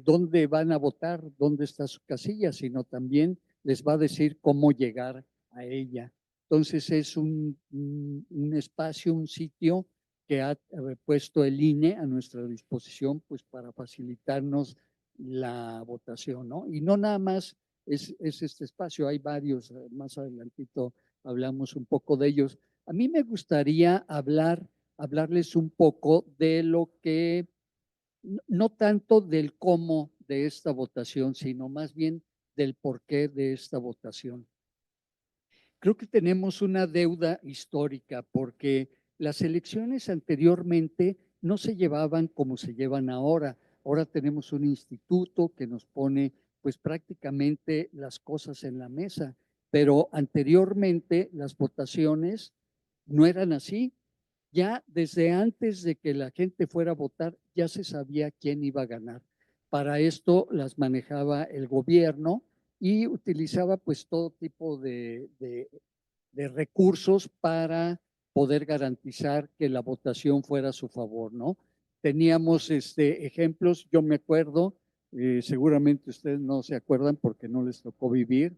dónde van a votar, dónde está su casilla, sino también les va a decir cómo llegar a ella. Entonces es un espacio, un sitio que ha puesto el INE a nuestra disposición pues para facilitarnos la votación, ¿no? Y no nada más es este espacio, hay varios, más adelantito hablamos un poco de ellos. A mí me gustaría hablarles un poco de lo que, no tanto del cómo de esta votación, sino más bien del porqué de esta votación. Creo que tenemos una deuda histórica porque las elecciones anteriormente no se llevaban como se llevan ahora. Ahora tenemos un instituto que nos pone pues prácticamente las cosas en la mesa, pero anteriormente las votaciones no eran así. Ya desde antes de que la gente fuera a votar, ya se sabía quién iba a ganar. Para esto las manejaba el gobierno y utilizaba pues todo tipo de recursos para poder garantizar que la votación fuera a su favor, ¿no? Teníamos ejemplos, yo me acuerdo, seguramente ustedes no se acuerdan porque no les tocó vivir,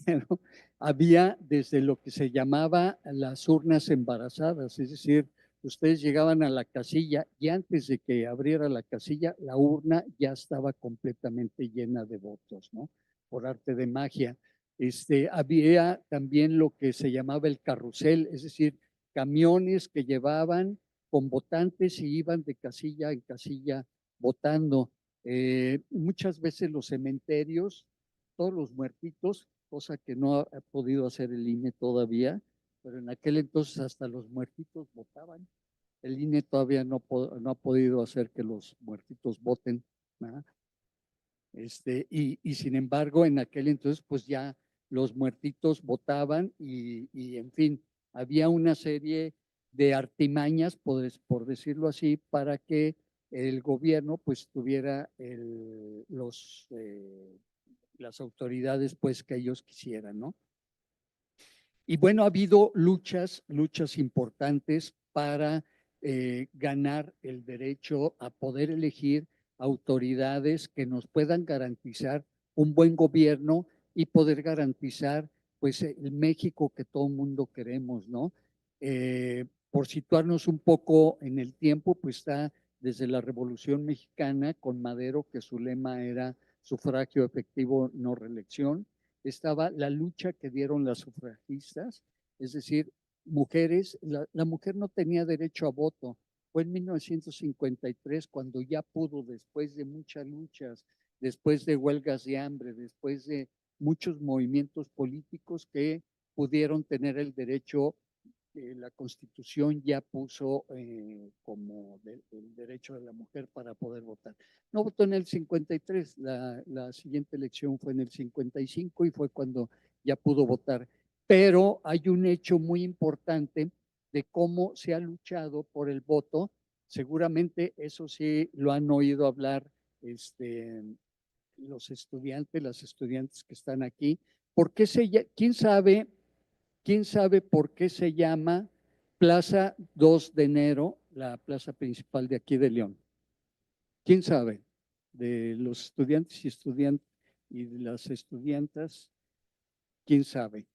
pero había desde lo que se llamaba las urnas embarazadas, es decir, ustedes llegaban a la casilla y antes de que abriera la casilla, la urna ya estaba completamente llena de votos, ¿no? Por arte de magia. Había también lo que se llamaba el carrusel, es decir, camiones que llevaban con votantes y iban de casilla en casilla votando. Muchas veces los cementerios, todos los muertitos, cosa que no ha podido hacer el INE todavía, pero en aquel entonces hasta los muertitos votaban. El INE todavía no ha podido hacer que los muertitos voten, ¿verdad? Y sin embargo, en aquel entonces, pues ya los muertitos votaban y en fin, había una serie de artimañas, por decirlo así, para que el gobierno pues tuviera las autoridades pues que ellos quisieran, ¿no? Y bueno, ha habido luchas importantes para ganar el derecho a poder elegir autoridades que nos puedan garantizar un buen gobierno y poder garantizar pues el México que todo el mundo queremos, ¿no? Por situarnos un poco en el tiempo, pues está desde la Revolución Mexicana con Madero, que su lema era sufragio efectivo, no reelección. Estaba la lucha que dieron las sufragistas, es decir, mujeres, la mujer no tenía derecho a voto. Fue en 1953 cuando ya pudo, después de muchas luchas, después de huelgas de hambre, después de muchos movimientos políticos que pudieron tener el derecho, la Constitución ya puso como el derecho de la mujer para poder votar. No votó en el 53, la siguiente elección fue en el 55 y fue cuando ya pudo votar. Pero hay un hecho muy importante de cómo se ha luchado por el voto. Seguramente eso sí lo han oído hablar los estudiantes, las estudiantes que están aquí. ¿Por qué quién sabe por qué se llama Plaza 2 de Enero, la plaza principal de aquí de León? ¿Quién sabe? De los estudiantes y de las estudiantas, ¿quién sabe?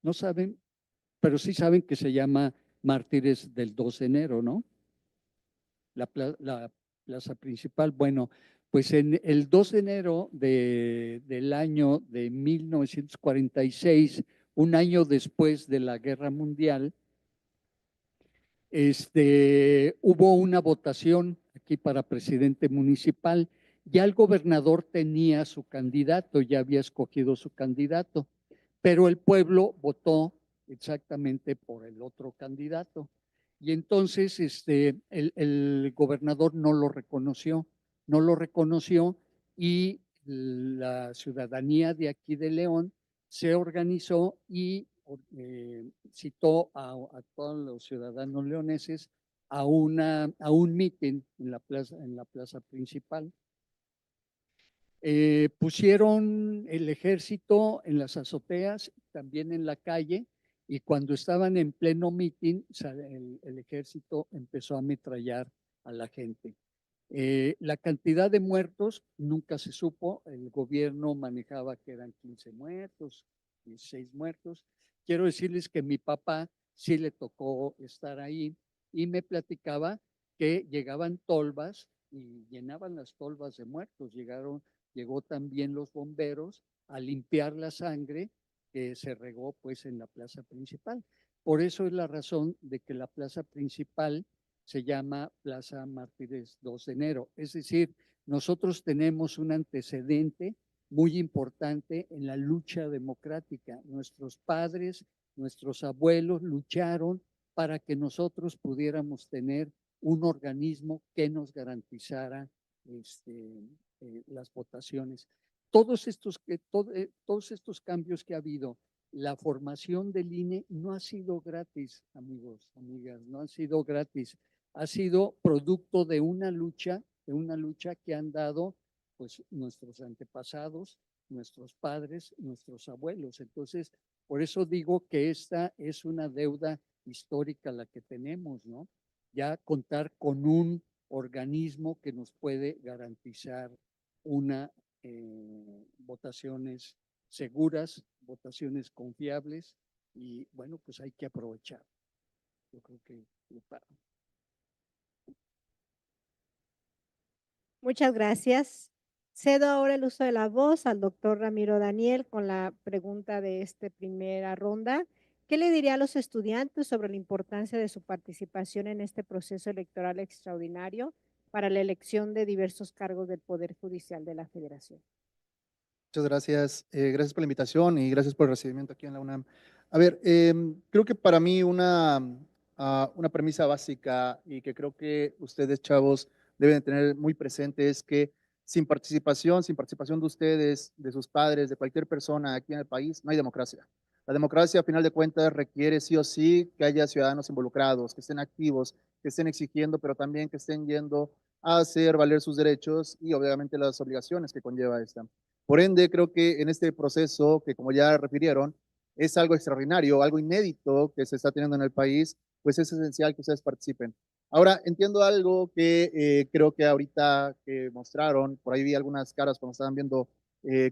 No saben, pero sí saben que se llama Mártires del 2 de enero, ¿no? La plaza principal. Bueno, pues en el 2 de enero del año de 1946, un año después de la Guerra Mundial, hubo una votación aquí para presidente municipal. Ya el gobernador tenía su candidato, ya había escogido su candidato, pero el pueblo votó exactamente por el otro candidato. Y entonces el gobernador no lo reconoció y la ciudadanía de aquí de León se organizó y citó a todos los ciudadanos leoneses a un mitin en la plaza principal. Pusieron el ejército en las azoteas, también en la calle, y cuando estaban en pleno mitin, el ejército empezó a ametrallar a la gente. La cantidad de muertos nunca se supo, el gobierno manejaba que eran 15 muertos, 16 muertos. Quiero decirles que mi papá sí le tocó estar ahí y me platicaba que llegaban tolvas y llenaban las tolvas de muertos. Llegó también los bomberos a limpiar la sangre que se regó pues en la plaza principal. Por eso es la razón de que la plaza principal se llama Plaza Mártires 2 de enero. Es decir, nosotros tenemos un antecedente muy importante en la lucha democrática. Nuestros padres, nuestros abuelos lucharon para que nosotros pudiéramos tener un organismo que nos garantizara las votaciones. Todos estos cambios que ha habido, la formación del INE no ha sido gratis, amigos, amigas, no ha sido gratis. Ha sido producto de una lucha que han dado pues nuestros antepasados, nuestros padres, nuestros abuelos. Entonces, por eso digo que esta es una deuda histórica la que tenemos, ¿no? Ya contar con un organismo que nos puede garantizar votaciones seguras, votaciones confiables y bueno, pues hay que aprovechar. Yo creo que lo paro. Muchas gracias. Cedo ahora el uso de la voz al doctor Ramiro Daniel con la pregunta de esta primera ronda. ¿Qué le diría a los estudiantes sobre la importancia de su participación en este proceso electoral extraordinario para la elección de diversos cargos del Poder Judicial de la Federación? Muchas gracias. Gracias por la invitación y gracias por el recibimiento aquí en la UNAM. A ver, creo que para mí una premisa básica y que creo que ustedes, chavos, deben tener muy presente es que sin participación de ustedes, de sus padres, de cualquier persona aquí en el país, no hay democracia. La democracia, a final de cuentas, requiere sí o sí que haya ciudadanos involucrados, que estén activos, que estén exigiendo, pero también que estén yendo a hacer valer sus derechos y obviamente las obligaciones que conlleva esta. Por ende, creo que en este proceso, que como ya refirieron, es algo extraordinario, algo inédito que se está teniendo en el país, pues es esencial que ustedes participen. Ahora, entiendo algo que creo que ahorita que mostraron, por ahí vi algunas caras cuando estaban viendo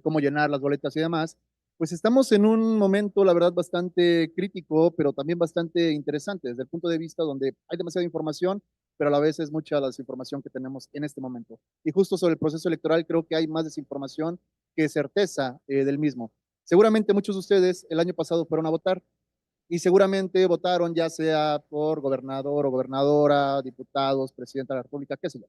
cómo llenar las boletas y demás, pues estamos en un momento, la verdad, bastante crítico, pero también bastante interesante desde el punto de vista donde hay demasiada información, pero a la vez es mucha la desinformación que tenemos en este momento. Y justo sobre el proceso electoral, creo que hay más desinformación que certeza del mismo. Seguramente muchos de ustedes el año pasado fueron a votar, y seguramente votaron ya sea por gobernador o gobernadora, diputados, presidenta de la República, qué sé yo.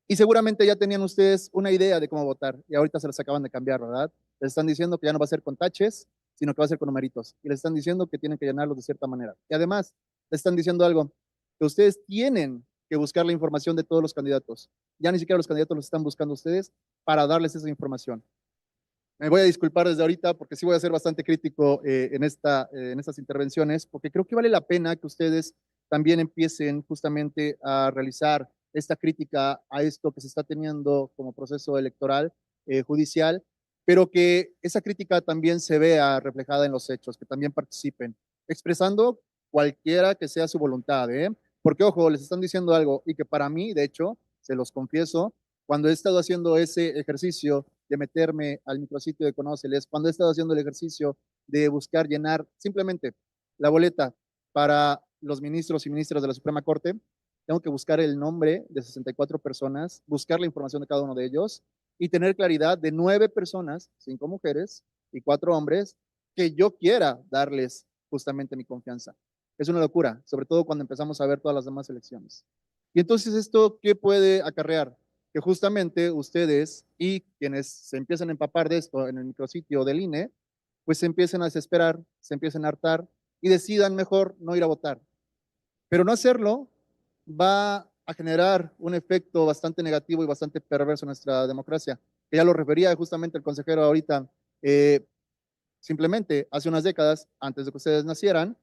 Y seguramente ya tenían ustedes una idea de cómo votar y ahorita se las acaban de cambiar, ¿verdad? Les están diciendo que ya no va a ser con taches, sino que va a ser con numeritos. Y les están diciendo que tienen que llenarlos de cierta manera. Y además, les están diciendo algo, que ustedes tienen que buscar la información de todos los candidatos. Ya ni siquiera los candidatos los están buscando ustedes para darles esa información. Me voy a disculpar desde ahorita porque sí voy a ser bastante crítico en estas intervenciones, porque creo que vale la pena que ustedes también empiecen justamente a realizar esta crítica a esto que se está teniendo como proceso electoral judicial, pero que esa crítica también se vea reflejada en los hechos, que también participen, expresando cualquiera que sea su voluntad, ¿eh? Porque, ojo, les están diciendo algo y que para mí, de hecho, se los confieso, cuando he estado haciendo ese ejercicio de meterme al micrositio de Conóceles, cuando he estado haciendo el ejercicio de buscar llenar simplemente la boleta para los ministros y ministras de la Suprema Corte, tengo que buscar el nombre de 64 personas, buscar la información de cada uno de ellos y tener claridad de 9 personas, 5 mujeres y 4 hombres, que yo quiera darles justamente mi confianza. Es una locura, sobre todo cuando empezamos a ver todas las demás elecciones. Y entonces, ¿esto qué puede acarrear? Que justamente ustedes y quienes se empiezan a empapar de esto en el micrositio del INE, pues se empiecen a desesperar, se empiecen a hartar y decidan mejor no ir a votar. Pero no hacerlo va a generar un efecto bastante negativo y bastante perverso en nuestra democracia, que ya lo refería justamente el consejero ahorita. Simplemente hace unas décadas, antes de que ustedes nacieran,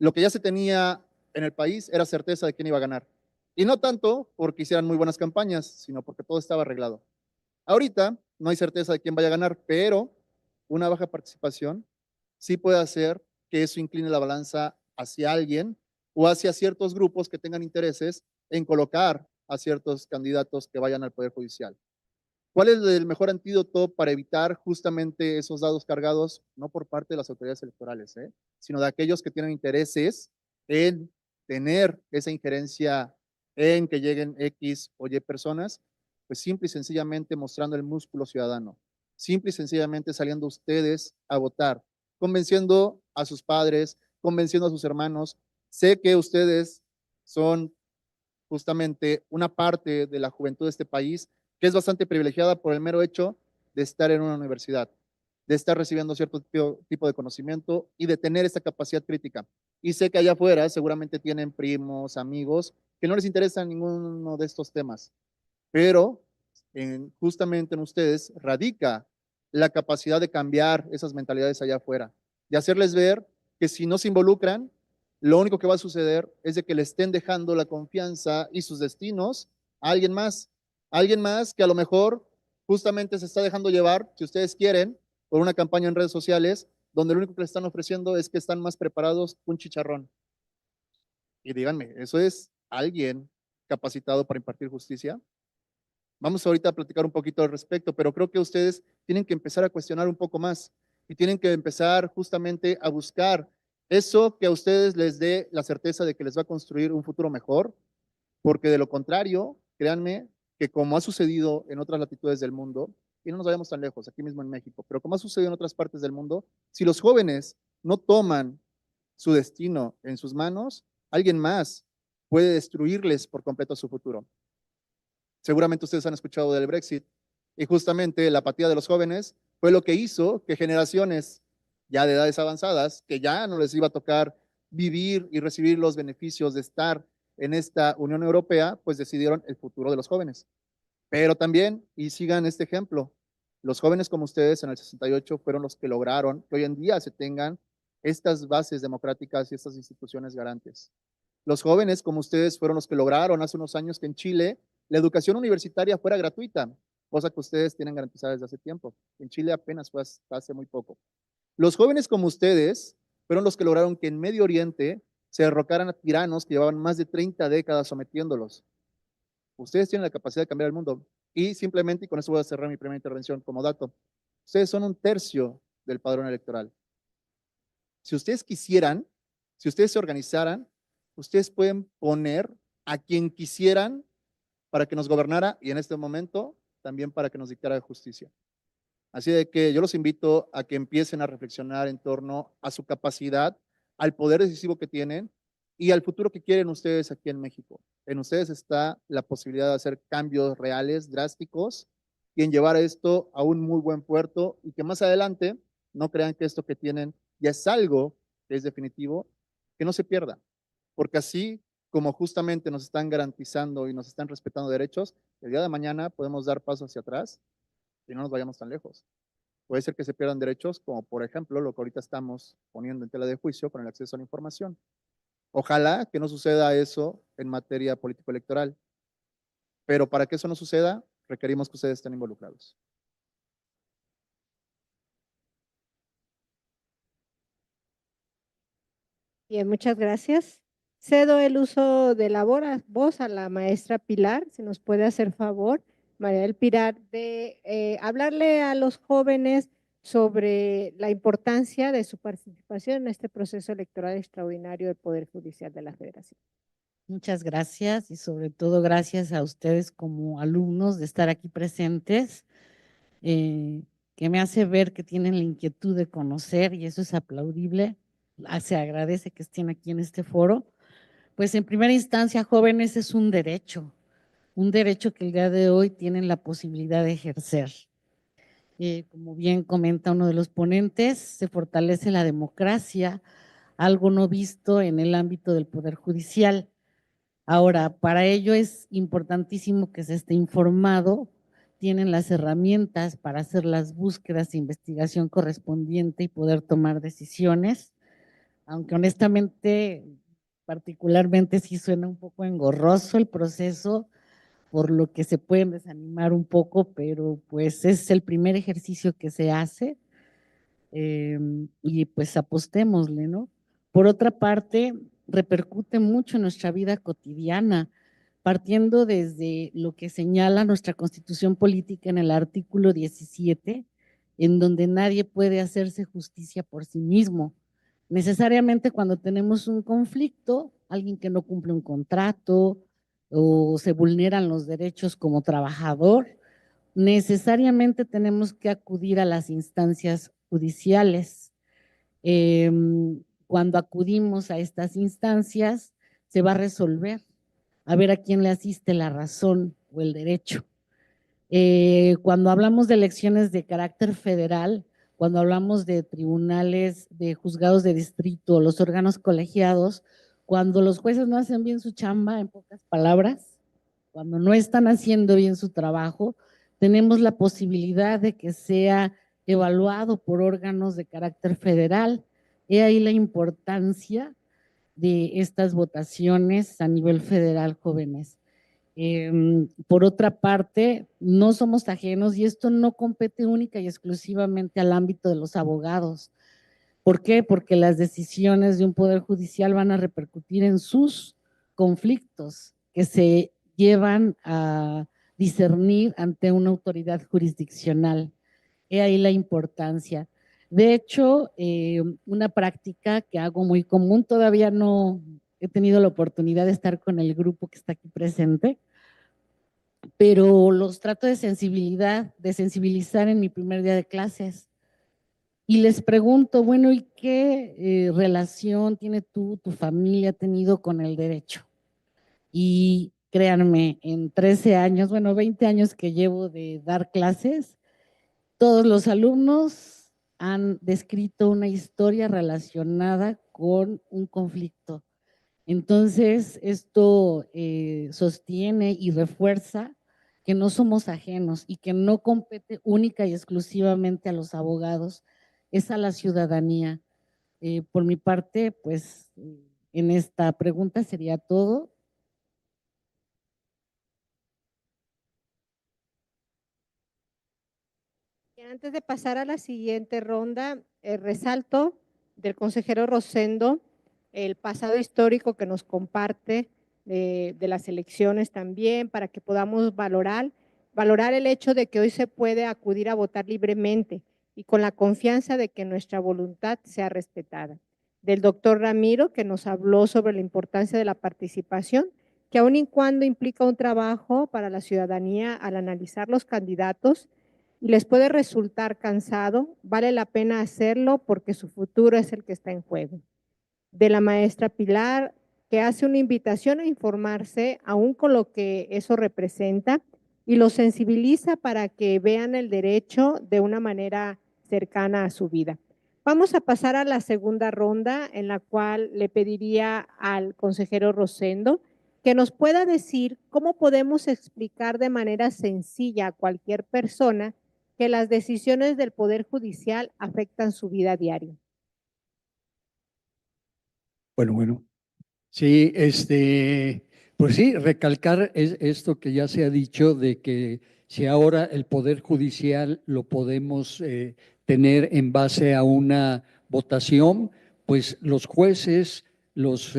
lo que ya se tenía en el país era certeza de quién iba a ganar. Y no tanto porque hicieran muy buenas campañas, sino porque todo estaba arreglado. Ahorita no hay certeza de quién vaya a ganar, pero una baja participación sí puede hacer que eso incline la balanza hacia alguien o hacia ciertos grupos que tengan intereses en colocar a ciertos candidatos que vayan al Poder Judicial. ¿Cuál es el mejor antídoto para evitar justamente esos dados cargados, no por parte de las autoridades electorales, sino de aquellos que tienen intereses en tener esa injerencia en que lleguen X o Y personas? Pues simple y sencillamente mostrando el músculo ciudadano, simple y sencillamente saliendo ustedes a votar, convenciendo a sus padres, convenciendo a sus hermanos. Sé que ustedes son justamente una parte de la juventud de este país que es bastante privilegiada por el mero hecho de estar en una universidad, de estar recibiendo cierto tipo de conocimiento y de tener esta capacidad crítica. Y sé que allá afuera seguramente tienen primos, amigos, que no les interesa ninguno de estos temas, pero justamente en ustedes radica la capacidad de cambiar esas mentalidades allá afuera, de hacerles ver que si no se involucran, lo único que va a suceder es de que le estén dejando la confianza y sus destinos a alguien más que a lo mejor justamente se está dejando llevar, si ustedes quieren, por una campaña en redes sociales, donde lo único que le están ofreciendo es que están más preparados que un chicharrón. Y díganme, ¿eso es alguien capacitado para impartir justicia? Vamos ahorita a platicar un poquito al respecto, pero creo que ustedes tienen que empezar a cuestionar un poco más y tienen que empezar justamente a buscar eso que a ustedes les dé la certeza de que les va a construir un futuro mejor, porque de lo contrario, créanme que como ha sucedido en otras latitudes del mundo, y no nos vayamos tan lejos, aquí mismo en México, pero como ha sucedido en otras partes del mundo, si los jóvenes no toman su destino en sus manos, alguien más puede destruirles por completo su futuro. Seguramente ustedes han escuchado del Brexit y justamente la apatía de los jóvenes fue lo que hizo que generaciones ya de edades avanzadas, que ya no les iba a tocar vivir y recibir los beneficios de estar en esta Unión Europea, pues decidieron el futuro de los jóvenes. Pero también, y sigan este ejemplo, los jóvenes como ustedes en el 68 fueron los que lograron que hoy en día se tengan estas bases democráticas y estas instituciones garantes. Los jóvenes como ustedes fueron los que lograron hace unos años que en Chile la educación universitaria fuera gratuita, cosa que ustedes tienen garantizada desde hace tiempo. En Chile apenas fue hasta hace muy poco. Los jóvenes como ustedes fueron los que lograron que en Medio Oriente se derrocaran a tiranos que llevaban más de 30 décadas sometiéndolos. Ustedes tienen la capacidad de cambiar el mundo. Y simplemente, y con eso voy a cerrar mi primera intervención como dato, ustedes son 1/3 del padrón electoral. Si ustedes quisieran, si ustedes se organizaran, ustedes pueden poner a quien quisieran para que nos gobernara y en este momento también para que nos dictara justicia. Así de que yo los invito a que empiecen a reflexionar en torno a su capacidad, al poder decisivo que tienen y al futuro que quieren ustedes aquí en México. En ustedes está la posibilidad de hacer cambios reales, drásticos, y en llevar esto a un muy buen puerto y que más adelante no crean que esto que tienen ya es algo que es definitivo, que no se pierda. Porque así como justamente nos están garantizando y nos están respetando derechos, el día de mañana podemos dar paso hacia atrás y no nos vayamos tan lejos. Puede ser que se pierdan derechos, como por ejemplo lo que ahorita estamos poniendo en tela de juicio con el acceso a la información. Ojalá que no suceda eso en materia político-electoral, pero para que eso no suceda, requerimos que ustedes estén involucrados. Bien, muchas gracias. Cedo el uso de la voz a la maestra Pilar, si nos puede hacer favor, María del Pilar, de hablarle a los jóvenes sobre la importancia de su participación en este proceso electoral extraordinario del Poder Judicial de la Federación. Muchas gracias y sobre todo gracias a ustedes como alumnos de estar aquí presentes, que me hace ver que tienen la inquietud de conocer y eso es aplaudible. Se agradece que estén aquí en este foro. Pues en primera instancia, jóvenes, es un derecho que el día de hoy tienen la posibilidad de ejercer. Como bien comenta uno de los ponentes, se fortalece la democracia, algo no visto en el ámbito del Poder Judicial. Ahora, para ello es importantísimo que se esté informado, tienen las herramientas para hacer las búsquedas de investigación correspondiente y poder tomar decisiones, aunque honestamente, particularmente sí suena un poco engorroso el proceso, por lo que se pueden desanimar un poco, pero pues es el primer ejercicio que se hace y pues apostémosle, ¿no? Por otra parte, repercute mucho en nuestra vida cotidiana, partiendo desde lo que señala nuestra Constitución Política en el artículo 17, en donde nadie puede hacerse justicia por sí mismo. Necesariamente cuando tenemos un conflicto, alguien que no cumple un contrato o se vulneran los derechos como trabajador, necesariamente tenemos que acudir a las instancias judiciales. Cuando acudimos a estas instancias, se va a resolver, a ver a quién le asiste la razón o el derecho. Cuando hablamos de elecciones de carácter federal, cuando hablamos de tribunales, de juzgados de distrito, los órganos colegiados, cuando los jueces no hacen bien su chamba, en pocas palabras, cuando no están haciendo bien su trabajo, tenemos la posibilidad de que sea evaluado por órganos de carácter federal. He ahí la importancia de estas votaciones a nivel federal, jóvenes. Por otra parte, no somos ajenos y esto no compete única y exclusivamente al ámbito de los abogados. ¿Por qué? Porque las decisiones de un poder judicial van a repercutir en sus conflictos que se llevan a discernir ante una autoridad jurisdiccional. He ahí la importancia. De hecho, una práctica que hago muy común, todavía no he tenido la oportunidad de estar con el grupo que está aquí presente, pero los trato de sensibilizar en mi primer día de clases. Y les pregunto, bueno, ¿y qué relación tiene tu familia tenido con el derecho? Y créanme, en 13 años, bueno, 20 años que llevo de dar clases, todos los alumnos han descrito una historia relacionada con un conflicto. Entonces, esto sostiene y refuerza que no somos ajenos y que no compete única y exclusivamente a los abogados, es a la ciudadanía. Por mi parte, pues, en esta pregunta sería todo. Antes de pasar a la siguiente ronda, resalto del consejero Rosendo el pasado histórico que nos comparte de las elecciones también, para que podamos valorar el hecho de que hoy se puede acudir a votar libremente y con la confianza de que nuestra voluntad sea respetada. Del doctor Ramiro, que nos habló sobre la importancia de la participación, que aun y cuando implica un trabajo para la ciudadanía al analizar los candidatos y les puede resultar cansado, vale la pena hacerlo porque su futuro es el que está en juego. De la maestra Pilar, que hace una invitación a informarse, aún con lo que eso representa, y los sensibiliza para que vean el derecho de una manera cercana a su vida. Vamos a pasar a la segunda ronda, en la cual le pediría al consejero Rosendo que nos pueda decir cómo podemos explicar de manera sencilla a cualquier persona que las decisiones del Poder Judicial afectan su vida diaria. Bueno. Sí, pues sí, recalcar esto que ya se ha dicho de que si ahora el Poder Judicial lo podemos tener en base a una votación, pues los jueces, los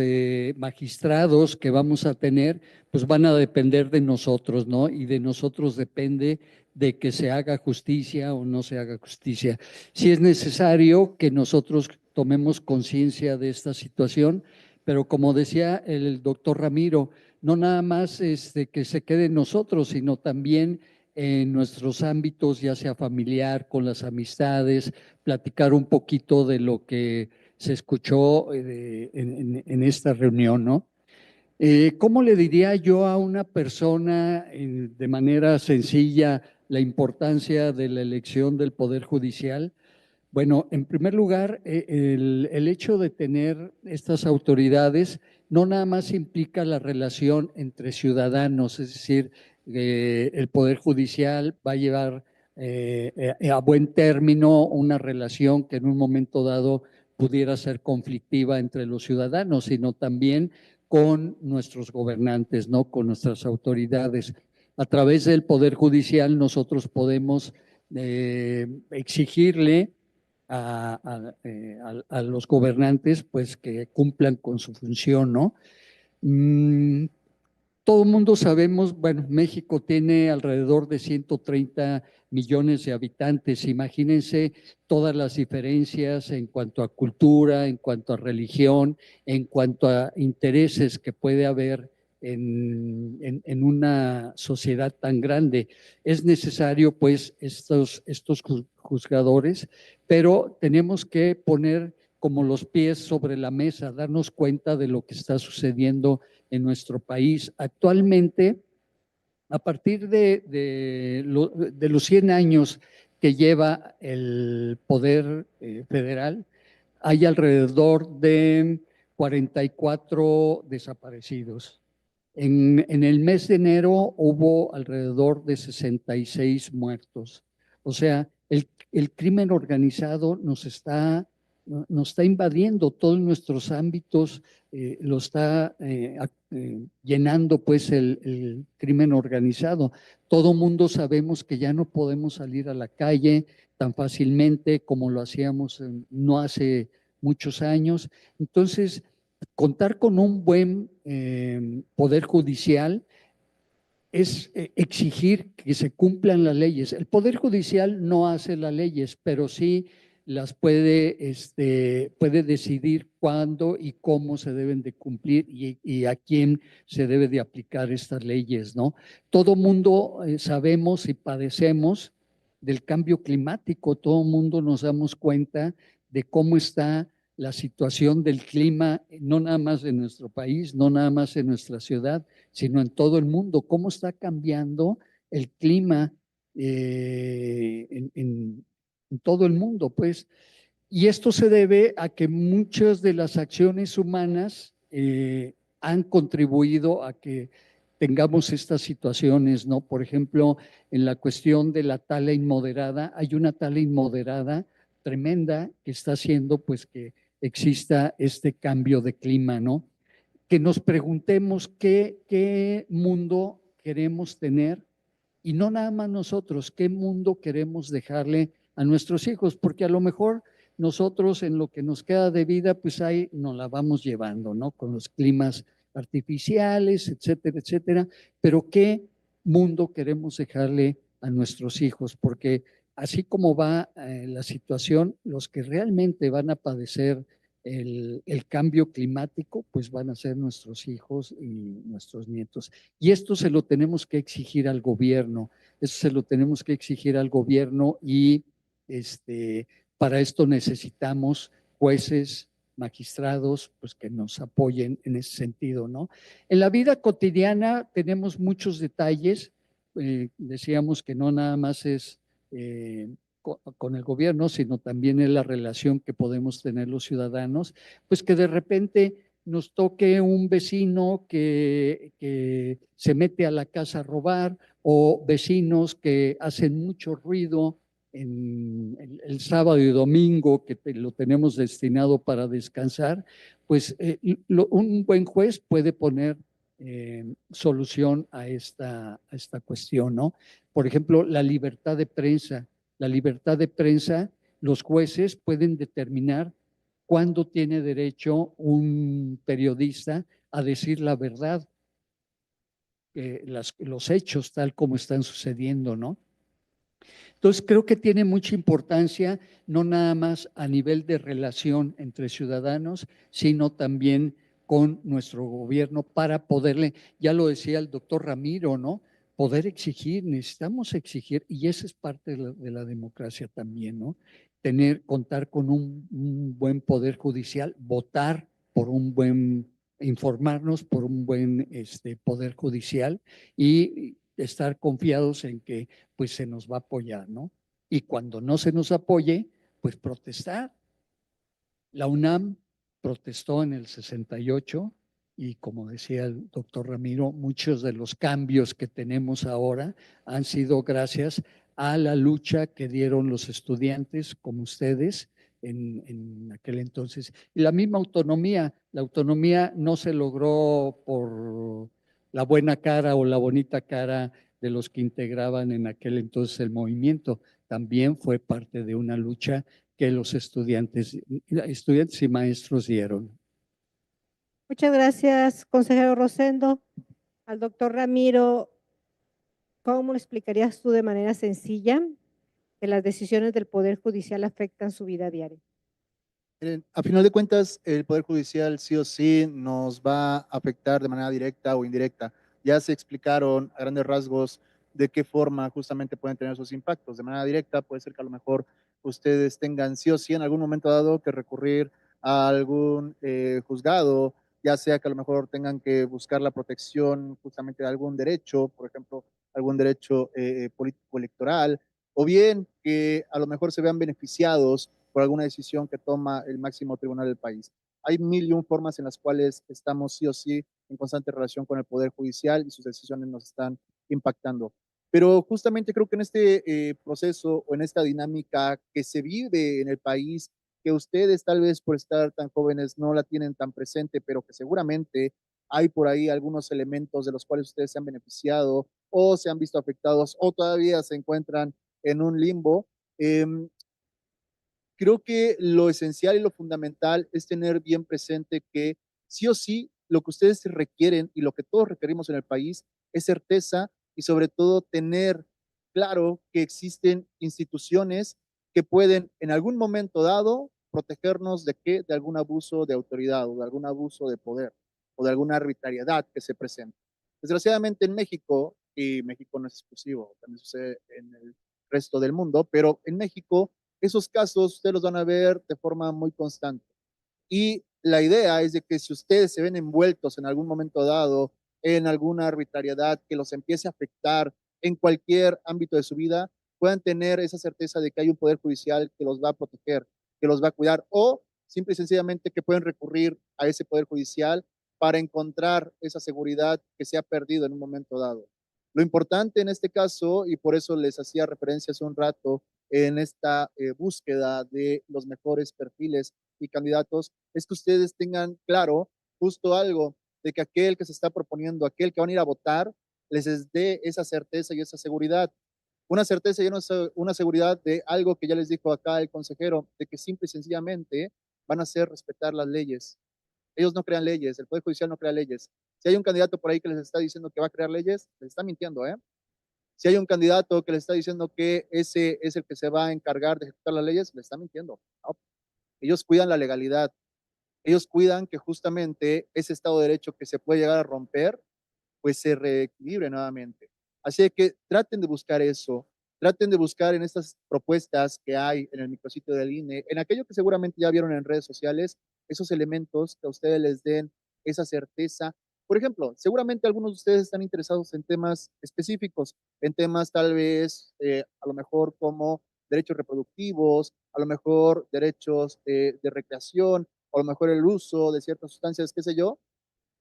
magistrados que vamos a tener, pues van a depender de nosotros, ¿no? Y de nosotros depende de que se haga justicia o no se haga justicia. Si es necesario que nosotros tomemos conciencia de esta situación, pero como decía el doctor Ramiro, no nada más que se quede en nosotros, sino también en nuestros ámbitos, ya sea familiar, con las amistades, platicar un poquito de lo que se escuchó en esta reunión, ¿no? ¿Cómo le diría yo a una persona de manera sencilla la importancia de la elección del Poder Judicial? Bueno, en primer lugar, el hecho de tener estas autoridades no nada más implica la relación entre ciudadanos, es decir, el Poder Judicial va a llevar a buen término una relación que en un momento dado pudiera ser conflictiva entre los ciudadanos, sino también con nuestros gobernantes, ¿no? Con nuestras autoridades. A través del Poder Judicial nosotros podemos exigirle a los gobernantes, pues que cumplan con su función, ¿no? Todo el mundo sabemos, bueno, México tiene alrededor de 130 millones de habitantes. Imagínense todas las diferencias en cuanto a cultura, en cuanto a religión, en cuanto a intereses que puede haber en una sociedad tan grande. Es necesario, pues, estos juzgadores, pero tenemos que poner como los pies sobre la mesa, darnos cuenta de lo que está sucediendo en nuestro país. Actualmente, a partir de los 100 años que lleva el poder federal, hay alrededor de 44 desaparecidos. En el mes de enero hubo alrededor de 66 muertos. O sea, el crimen organizado nos está invadiendo todos nuestros ámbitos, lo está llenando pues el crimen organizado. Todo mundo sabemos que ya no podemos salir a la calle tan fácilmente como lo hacíamos no hace muchos años. Entonces, contar con un buen poder judicial es exigir que se cumplan las leyes. El Poder Judicial no hace las leyes, pero sí las puede decidir cuándo y cómo se deben de cumplir y a quién se debe de aplicar estas leyes, ¿no? Todo mundo sabemos y padecemos del cambio climático, todo mundo nos damos cuenta de cómo está la situación del clima, no nada más en nuestro país, no nada más en nuestra ciudad, sino en todo el mundo, cómo está cambiando el clima en todo el mundo, pues. Y esto se debe a que muchas de las acciones humanas han contribuido a que tengamos estas situaciones, ¿no? Por ejemplo, en la cuestión de la tala inmoderada, hay una tala inmoderada tremenda que está haciendo pues que exista este cambio de clima, ¿no? Que nos preguntemos qué mundo queremos tener y no nada más nosotros, qué mundo queremos dejarle a nuestros hijos, porque a lo mejor nosotros en lo que nos queda de vida, pues ahí nos la vamos llevando, ¿no? Con los climas artificiales, etcétera, etcétera. Pero ¿qué mundo queremos dejarle a nuestros hijos? Porque así como va la situación, los que realmente van a padecer el cambio climático, pues van a ser nuestros hijos y nuestros nietos. Y esto se lo tenemos que exigir al gobierno, eso se lo tenemos que exigir al gobierno y para esto necesitamos jueces, magistrados, pues que nos apoyen en ese sentido, ¿no? En la vida cotidiana tenemos muchos detalles, decíamos que no nada más es con el gobierno, sino también en la relación que podemos tener los ciudadanos, pues que de repente nos toque un vecino que se mete a la casa a robar o vecinos que hacen mucho ruido en el sábado y domingo que lo tenemos destinado para descansar, pues un buen juez puede poner solución a esta cuestión, ¿no? Por ejemplo, la libertad de prensa. La libertad de prensa, los jueces pueden determinar cuándo tiene derecho un periodista a decir la verdad, los hechos tal como están sucediendo, ¿no? Entonces, creo que tiene mucha importancia, no nada más a nivel de relación entre ciudadanos, sino también con nuestro gobierno para poderle, ya lo decía el doctor Ramiro, ¿no? Poder exigir, necesitamos exigir, y esa es parte de la democracia también, ¿no? Contar con un buen poder judicial, votar por un buen, informarnos por un buen poder judicial y estar confiados en que pues se nos va a apoyar, ¿no? Y cuando no se nos apoye, pues protestar. La UNAM protestó en el 68 y como decía el doctor Ramiro, muchos de los cambios que tenemos ahora han sido gracias a la lucha que dieron los estudiantes como ustedes en aquel entonces. Y la misma autonomía, la autonomía no se logró por la buena cara o la bonita cara de los que integraban en aquel entonces el movimiento, también fue parte de una lucha que los estudiantes y maestros dieron. Muchas gracias, consejero Rosendo. Al doctor Ramiro, ¿cómo le explicarías tú de manera sencilla que las decisiones del Poder Judicial afectan su vida diaria? Miren, a final de cuentas, el Poder Judicial sí o sí nos va a afectar de manera directa o indirecta. Ya se explicaron a grandes rasgos de qué forma justamente pueden tener esos impactos. De manera directa puede ser que a lo mejor ustedes tengan sí o sí en algún momento dado que recurrir a algún juzgado, ya sea que a lo mejor tengan que buscar la protección justamente de algún derecho, por ejemplo, algún derecho político electoral, o bien que a lo mejor se vean beneficiados por alguna decisión que toma el máximo tribunal del país. Hay mil y un formas en las cuales estamos sí o sí en constante relación con el Poder Judicial y sus decisiones nos están impactando. Pero justamente creo que en este proceso o en esta dinámica que se vive en el país, que ustedes tal vez por estar tan jóvenes no la tienen tan presente, pero que seguramente hay por ahí algunos elementos de los cuales ustedes se han beneficiado o se han visto afectados o todavía se encuentran en un limbo. Creo que lo esencial y lo fundamental es tener bien presente que sí o sí lo que ustedes requieren y lo que todos requerimos en el país es certeza y sobre todo tener claro que existen instituciones que pueden en algún momento dado protegernos de qué, de algún abuso de autoridad o de algún abuso de poder o de alguna arbitrariedad que se presente. Desgraciadamente en México, y México no es exclusivo, también sucede en el resto del mundo, pero en México esos casos ustedes los van a ver de forma muy constante. Y la idea es de que si ustedes se ven envueltos en algún momento dado en alguna arbitrariedad que los empiece a afectar en cualquier ámbito de su vida, puedan tener esa certeza de que hay un poder judicial que los va a proteger, que los va a cuidar, o simple y sencillamente que pueden recurrir a ese poder judicial para encontrar esa seguridad que se ha perdido en un momento dado. Lo importante en este caso, y por eso les hacía referencia hace un rato en esta búsqueda de los mejores perfiles y candidatos, es que ustedes tengan claro justo algo de que aquel que se está proponiendo, aquel que van a ir a votar, les dé esa certeza y esa seguridad. una certeza y una seguridad de algo que ya les dijo acá el consejero, de que simple y sencillamente van a hacer respetar las leyes. Ellos no crean leyes, el Poder Judicial no crea leyes. Si hay un candidato por ahí que les está diciendo que va a crear leyes, les está mintiendo, ¿eh? Si hay un candidato que les está diciendo que ese es el que se va a encargar de ejecutar las leyes, les está mintiendo, ¿no? Ellos cuidan la legalidad, ellos cuidan que justamente ese Estado de Derecho que se puede llegar a romper, pues se reequilibre nuevamente. Así que traten de buscar eso, traten de buscar en estas propuestas que hay en el micrositio del INE, en aquello que seguramente ya vieron en redes sociales, esos elementos que a ustedes les den esa certeza. Por ejemplo, seguramente algunos de ustedes están interesados en temas específicos, en temas tal vez, a lo mejor como derechos reproductivos, a lo mejor derechos de recreación, o a lo mejor el uso de ciertas sustancias, qué sé yo.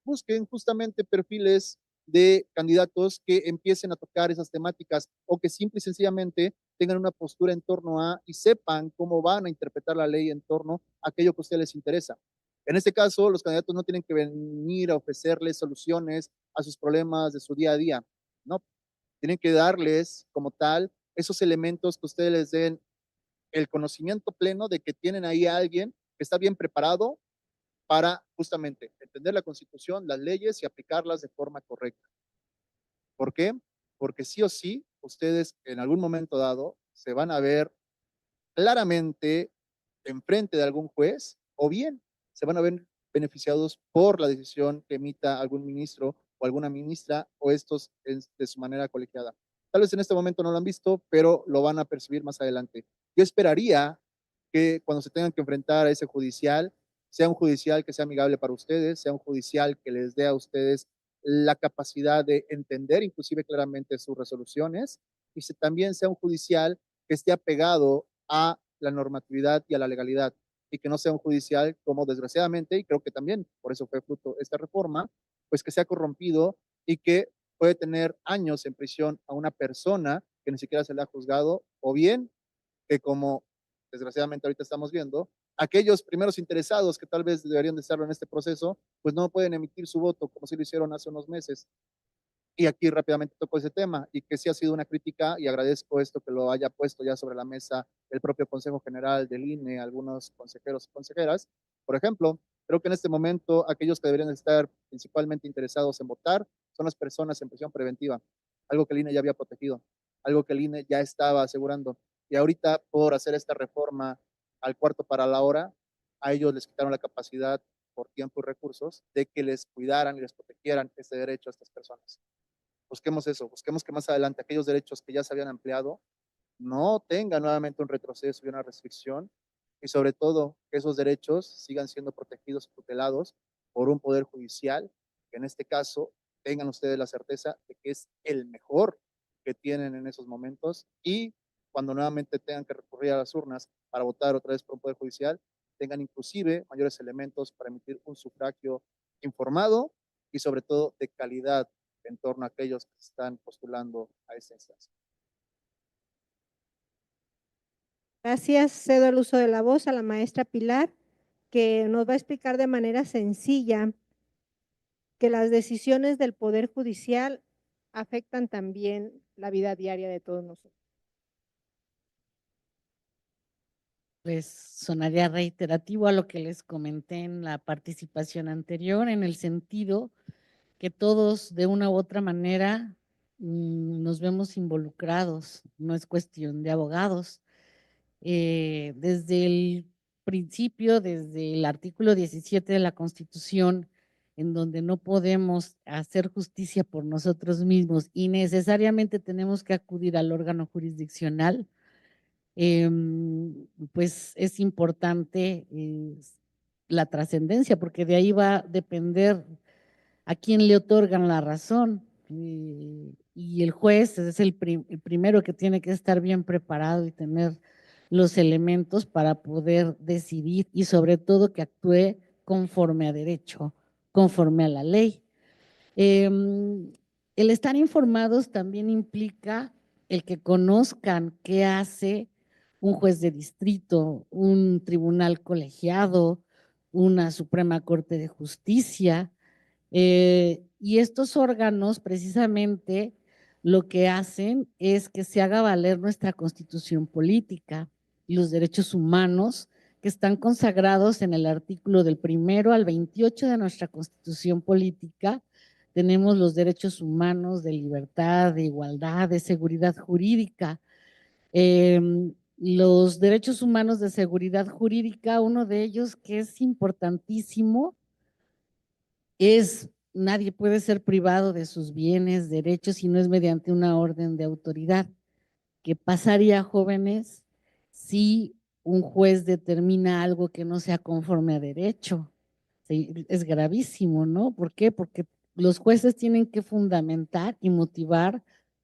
Busquen justamente perfiles de candidatos que empiecen a tocar esas temáticas o que simple y sencillamente tengan una postura en torno a y sepan cómo van a interpretar la ley en torno a aquello que a ustedes les interesa. En este caso, los candidatos no tienen que venir a ofrecerles soluciones a sus problemas de su día a día, no, tienen que darles como tal esos elementos que ustedes les den el conocimiento pleno de que tienen ahí a alguien que está bien preparado para justamente entender la Constitución, las leyes y aplicarlas de forma correcta. ¿Por qué? Porque sí o sí, ustedes en algún momento dado se van a ver claramente enfrente de algún juez o bien se van a ver beneficiados por la decisión que emita algún ministro o alguna ministra o estos de su manera colegiada. Tal vez en este momento no lo han visto, pero lo van a percibir más adelante. Yo esperaría que cuando se tengan que enfrentar a ese judicial, sea un judicial que sea amigable para ustedes, sea un judicial que les dé a ustedes la capacidad de entender inclusive claramente sus resoluciones y también sea un judicial que esté apegado a la normatividad y a la legalidad y que no sea un judicial como desgraciadamente, y creo que también por eso fue fruto esta reforma, pues que sea corrompido y que puede tener años en prisión a una persona que ni siquiera se le ha juzgado, o bien que como desgraciadamente ahorita estamos viendo, aquellos primeros interesados que tal vez deberían de estarlo en este proceso, pues no pueden emitir su voto como si lo hicieron hace unos meses. Y aquí rápidamente toco ese tema y que sí ha sido una crítica y agradezco esto que lo haya puesto ya sobre la mesa el propio Consejo General del INE, algunos consejeros y consejeras. Por ejemplo, creo que en este momento aquellos que deberían estar principalmente interesados en votar son las personas en prisión preventiva, algo que el INE ya había protegido, algo que el INE ya estaba asegurando. Y ahorita por hacer esta reforma al cuarto para la hora, a ellos les quitaron la capacidad por tiempo y recursos de que les cuidaran y les protegieran este derecho a estas personas. Busquemos eso, busquemos que más adelante aquellos derechos que ya se habían ampliado no tengan nuevamente un retroceso y una restricción, y sobre todo que esos derechos sigan siendo protegidos y tutelados por un poder judicial, que en este caso tengan ustedes la certeza de que es el mejor que tienen en esos momentos, y cuando nuevamente tengan que recurrir a las urnas para votar otra vez por un poder judicial, tengan inclusive mayores elementos para emitir un sufragio informado y sobre todo de calidad en torno a aquellos que están postulando a esa instancia. Gracias. Cedo el uso de la voz a la maestra Pilar, que nos va a explicar de manera sencilla que las decisiones del Poder Judicial afectan también la vida diaria de todos nosotros. Pues sonaría reiterativo a lo que les comenté en la participación anterior, en el sentido que todos de una u otra manera nos vemos involucrados, no es cuestión de abogados. Desde el principio, desde el artículo 17 de la Constitución, en donde no podemos hacer justicia por nosotros mismos y necesariamente tenemos que acudir al órgano jurisdiccional, pues es importante la trascendencia, porque de ahí va a depender a quién le otorgan la razón. Y el juez es el primero que tiene que estar bien preparado y tener los elementos para poder decidir y sobre todo que actúe conforme a derecho, conforme a la ley. El estar informados también implica el que conozcan qué hace un juez de distrito, un tribunal colegiado, una Suprema Corte de Justicia, y estos órganos precisamente lo que hacen es que se haga valer nuestra constitución política y los derechos humanos que están consagrados en el artículo del 1 al 28 de nuestra constitución política. Tenemos los derechos humanos de libertad, de igualdad, de seguridad jurídica. Los derechos humanos de seguridad jurídica, uno de ellos que es importantísimo es nadie puede ser privado de sus bienes, derechos, si no es mediante una orden de autoridad. ¿Qué pasaría, jóvenes, si un juez determina algo que no sea conforme a derecho? Sí, es gravísimo, ¿no? ¿Por qué? Porque los jueces tienen que fundamentar y motivar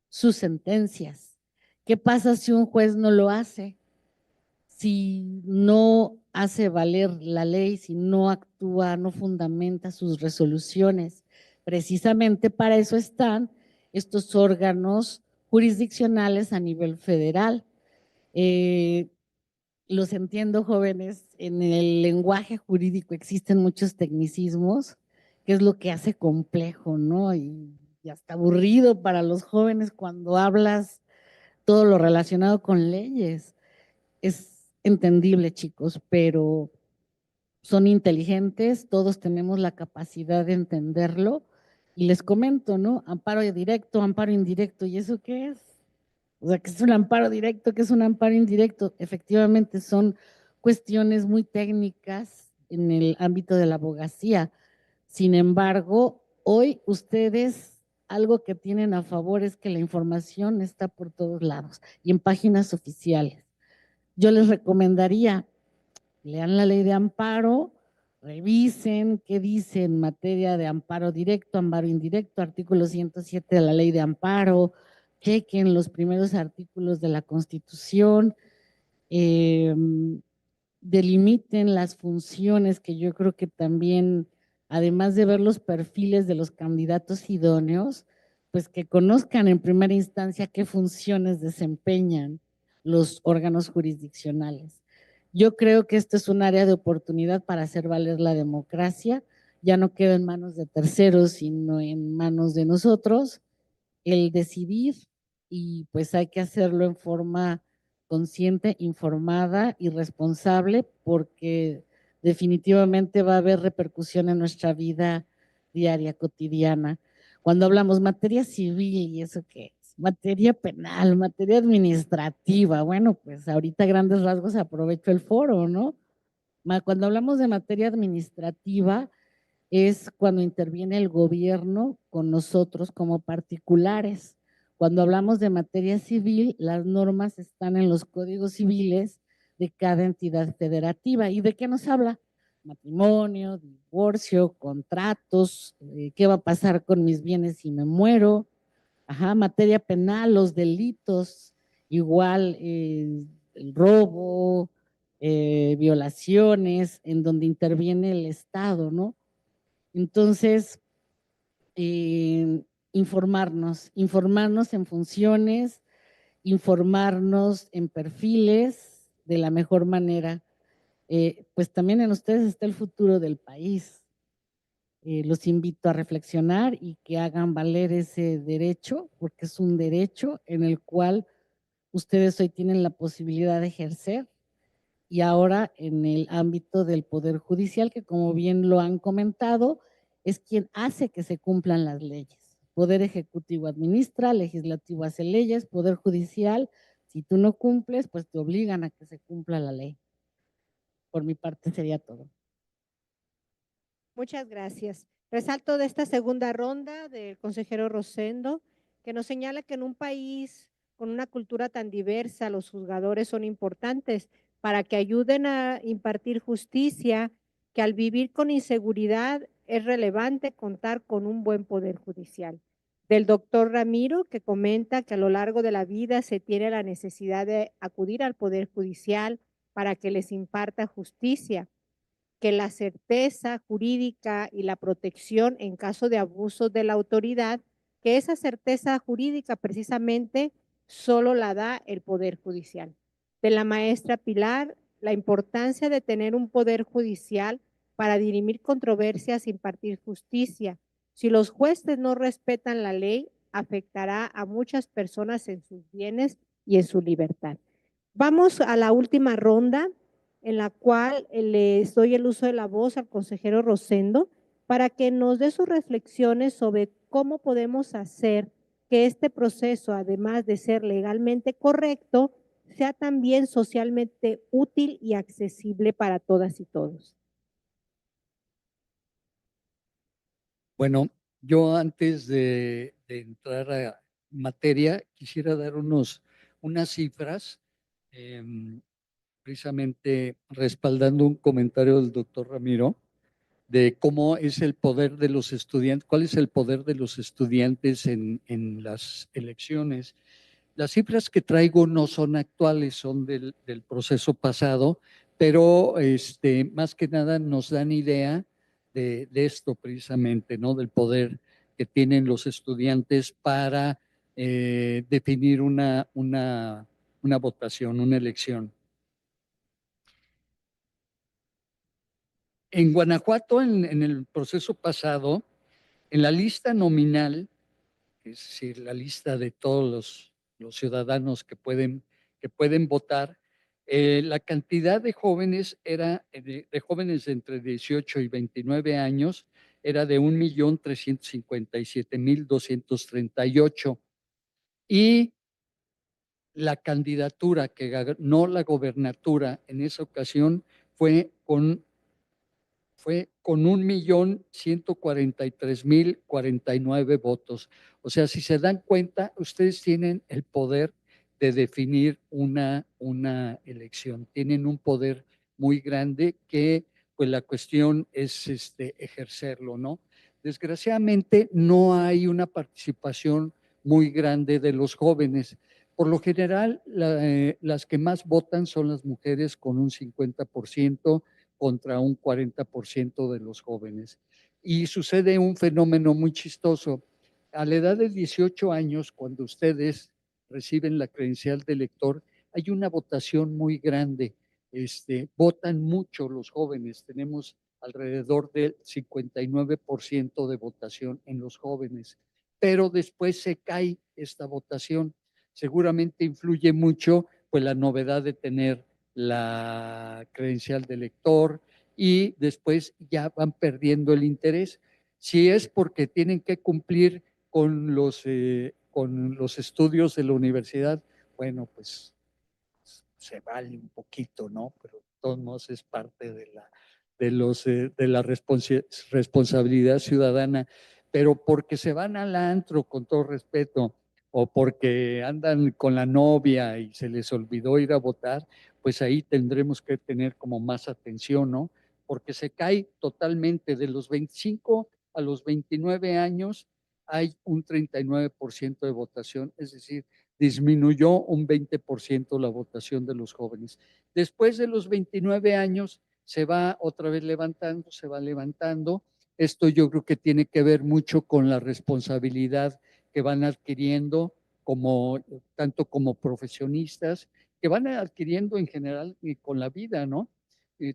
sus sentencias. ¿Qué pasa si un juez no lo hace? Si no hace valer la ley, si no actúa, no fundamenta sus resoluciones. Precisamente para eso están estos órganos jurisdiccionales a nivel federal. Los entiendo, jóvenes, en el lenguaje jurídico existen muchos tecnicismos, que es lo que hace complejo, ¿no? Y hasta aburrido para los jóvenes cuando hablas todo lo relacionado con leyes. Es entendible, chicos, pero son inteligentes, todos tenemos la capacidad de entenderlo. Y les comento, ¿no? Amparo directo, amparo indirecto, ¿y eso qué es? O sea, que es un amparo directo, que es un amparo indirecto. Efectivamente, son cuestiones muy técnicas en el ámbito de la abogacía. Sin embargo, hoy ustedes algo que tienen a favor es que la información está por todos lados y en páginas oficiales. Yo les recomendaría, lean la ley de amparo, revisen qué dice en materia de amparo directo, amparo indirecto, artículo 107 de la ley de amparo, chequen los primeros artículos de la Constitución, delimiten las funciones que yo creo que también, además de ver los perfiles de los candidatos idóneos, pues que conozcan en primera instancia qué funciones desempeñan los órganos jurisdiccionales. Yo creo que esto es un área de oportunidad para hacer valer la democracia, ya no queda en manos de terceros, sino en manos de nosotros, el decidir, y pues hay que hacerlo en forma consciente, informada y responsable, porque definitivamente va a haber repercusión en nuestra vida diaria, cotidiana. Cuando hablamos materia civil, ¿y eso qué es? Materia penal, materia administrativa. Bueno, pues ahorita a grandes rasgos aprovecho el foro, ¿no? Cuando hablamos de materia administrativa, es cuando interviene el gobierno con nosotros como particulares. Cuando hablamos de materia civil, las normas están en los códigos civiles de cada entidad federativa. ¿Y de qué nos habla? Matrimonio, divorcio, contratos, qué va a pasar con mis bienes si me muero. Ajá, materia penal, los delitos, igual el robo, violaciones, en donde interviene el Estado, ¿no? Entonces, informarnos en funciones, informarnos en perfiles de la mejor manera. Pues también en ustedes está el futuro del país. Los invito a reflexionar y que hagan valer ese derecho, porque es un derecho en el cual ustedes hoy tienen la posibilidad de ejercer, y ahora en el ámbito del Poder Judicial, que como bien lo han comentado, es quien hace que se cumplan las leyes. Poder Ejecutivo administra, Legislativo hace leyes, Poder Judicial, si tú no cumples, pues te obligan a que se cumpla la ley. Por mi parte sería todo. Muchas gracias. Resalto de esta segunda ronda del consejero Rosendo, que nos señala que en un país con una cultura tan diversa, los juzgadores son importantes para que ayuden a impartir justicia, que al vivir con inseguridad es relevante contar con un buen poder judicial. Del doctor Ramiro, que comenta que a lo largo de la vida se tiene la necesidad de acudir al poder judicial para que les imparta justicia, que la certeza jurídica y la protección en caso de abuso de la autoridad, que esa certeza jurídica precisamente solo la da el Poder Judicial. De la maestra Pilar, la importancia de tener un Poder Judicial para dirimir controversias e impartir justicia. Si los jueces no respetan la ley, afectará a muchas personas en sus bienes y en su libertad. Vamos a la última ronda, en la cual les doy el uso de la voz al consejero Rosendo para que nos dé sus reflexiones sobre cómo podemos hacer que este proceso, además de ser legalmente correcto, sea también socialmente útil y accesible para todas y todos. Bueno, yo antes de entrar a materia, quisiera dar unas cifras, precisamente respaldando un comentario del doctor Ramiro, de cómo es el poder de los estudiantes, cuál es el poder de los estudiantes en las elecciones. Las cifras que traigo no son actuales, son del proceso pasado, pero más que nada nos dan idea de esto precisamente, ¿no? Del poder que tienen los estudiantes para definir una votación, una elección. En Guanajuato, en el proceso pasado, en la lista nominal, es decir, la lista de todos los ciudadanos que pueden votar, la cantidad de jóvenes era, de jóvenes de entre 18 y 29 años, era de 1,357,238. Y la candidatura que ganó la gobernatura en esa ocasión fue con 1,143,049 votos. O sea, si se dan cuenta, ustedes tienen el poder de definir una elección. Tienen un poder muy grande que, pues la cuestión es ejercerlo, ¿no? Desgraciadamente, no hay una participación muy grande de los jóvenes. Por lo general, las que más votan son las mujeres con un 50%, contra un 40% de los jóvenes. Y sucede un fenómeno muy chistoso. A la edad de 18 años, cuando ustedes reciben la credencial de elector, hay una votación muy grande. Votan mucho los jóvenes. Tenemos alrededor del 59% de votación en los jóvenes. Pero después se cae esta votación. Seguramente influye mucho pues la novedad de tener la credencial de lector y después ya van perdiendo el interés. Si es porque tienen que cumplir con los estudios de la universidad, bueno, pues se vale un poquito, ¿no? Pero de todos modos es parte de la responsabilidad ciudadana. Pero porque se van al antro, con todo respeto, o porque andan con la novia y se les olvidó ir a votar, pues ahí tendremos que tener como más atención, ¿no? Porque se cae totalmente de los 25 a los 29 años, hay un 39% de votación, es decir, disminuyó un 20% la votación de los jóvenes. Después de los 29 años se va otra vez levantando, se va levantando. Esto yo creo que tiene que ver mucho con la responsabilidad que van adquiriendo tanto como profesionistas, que van adquiriendo en general y con la vida, ¿no?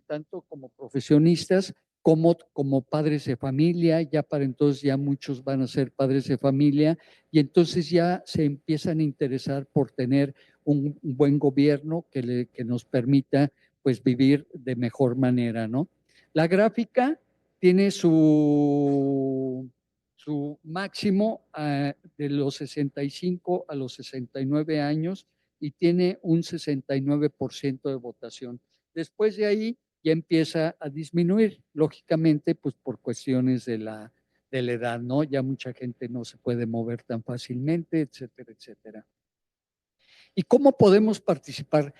Tanto como profesionistas como padres de familia, ya para entonces ya muchos van a ser padres de familia y entonces ya se empiezan a interesar por tener un buen gobierno que nos permita pues vivir de mejor manera, ¿no? La gráfica tiene su máximo de los 65 a los 69 años y tiene un 69% de votación. Después de ahí ya empieza a disminuir, lógicamente, pues por cuestiones de la edad, ¿no? Ya mucha gente no se puede mover tan fácilmente, etcétera, etcétera. ¿Y cómo podemos participar?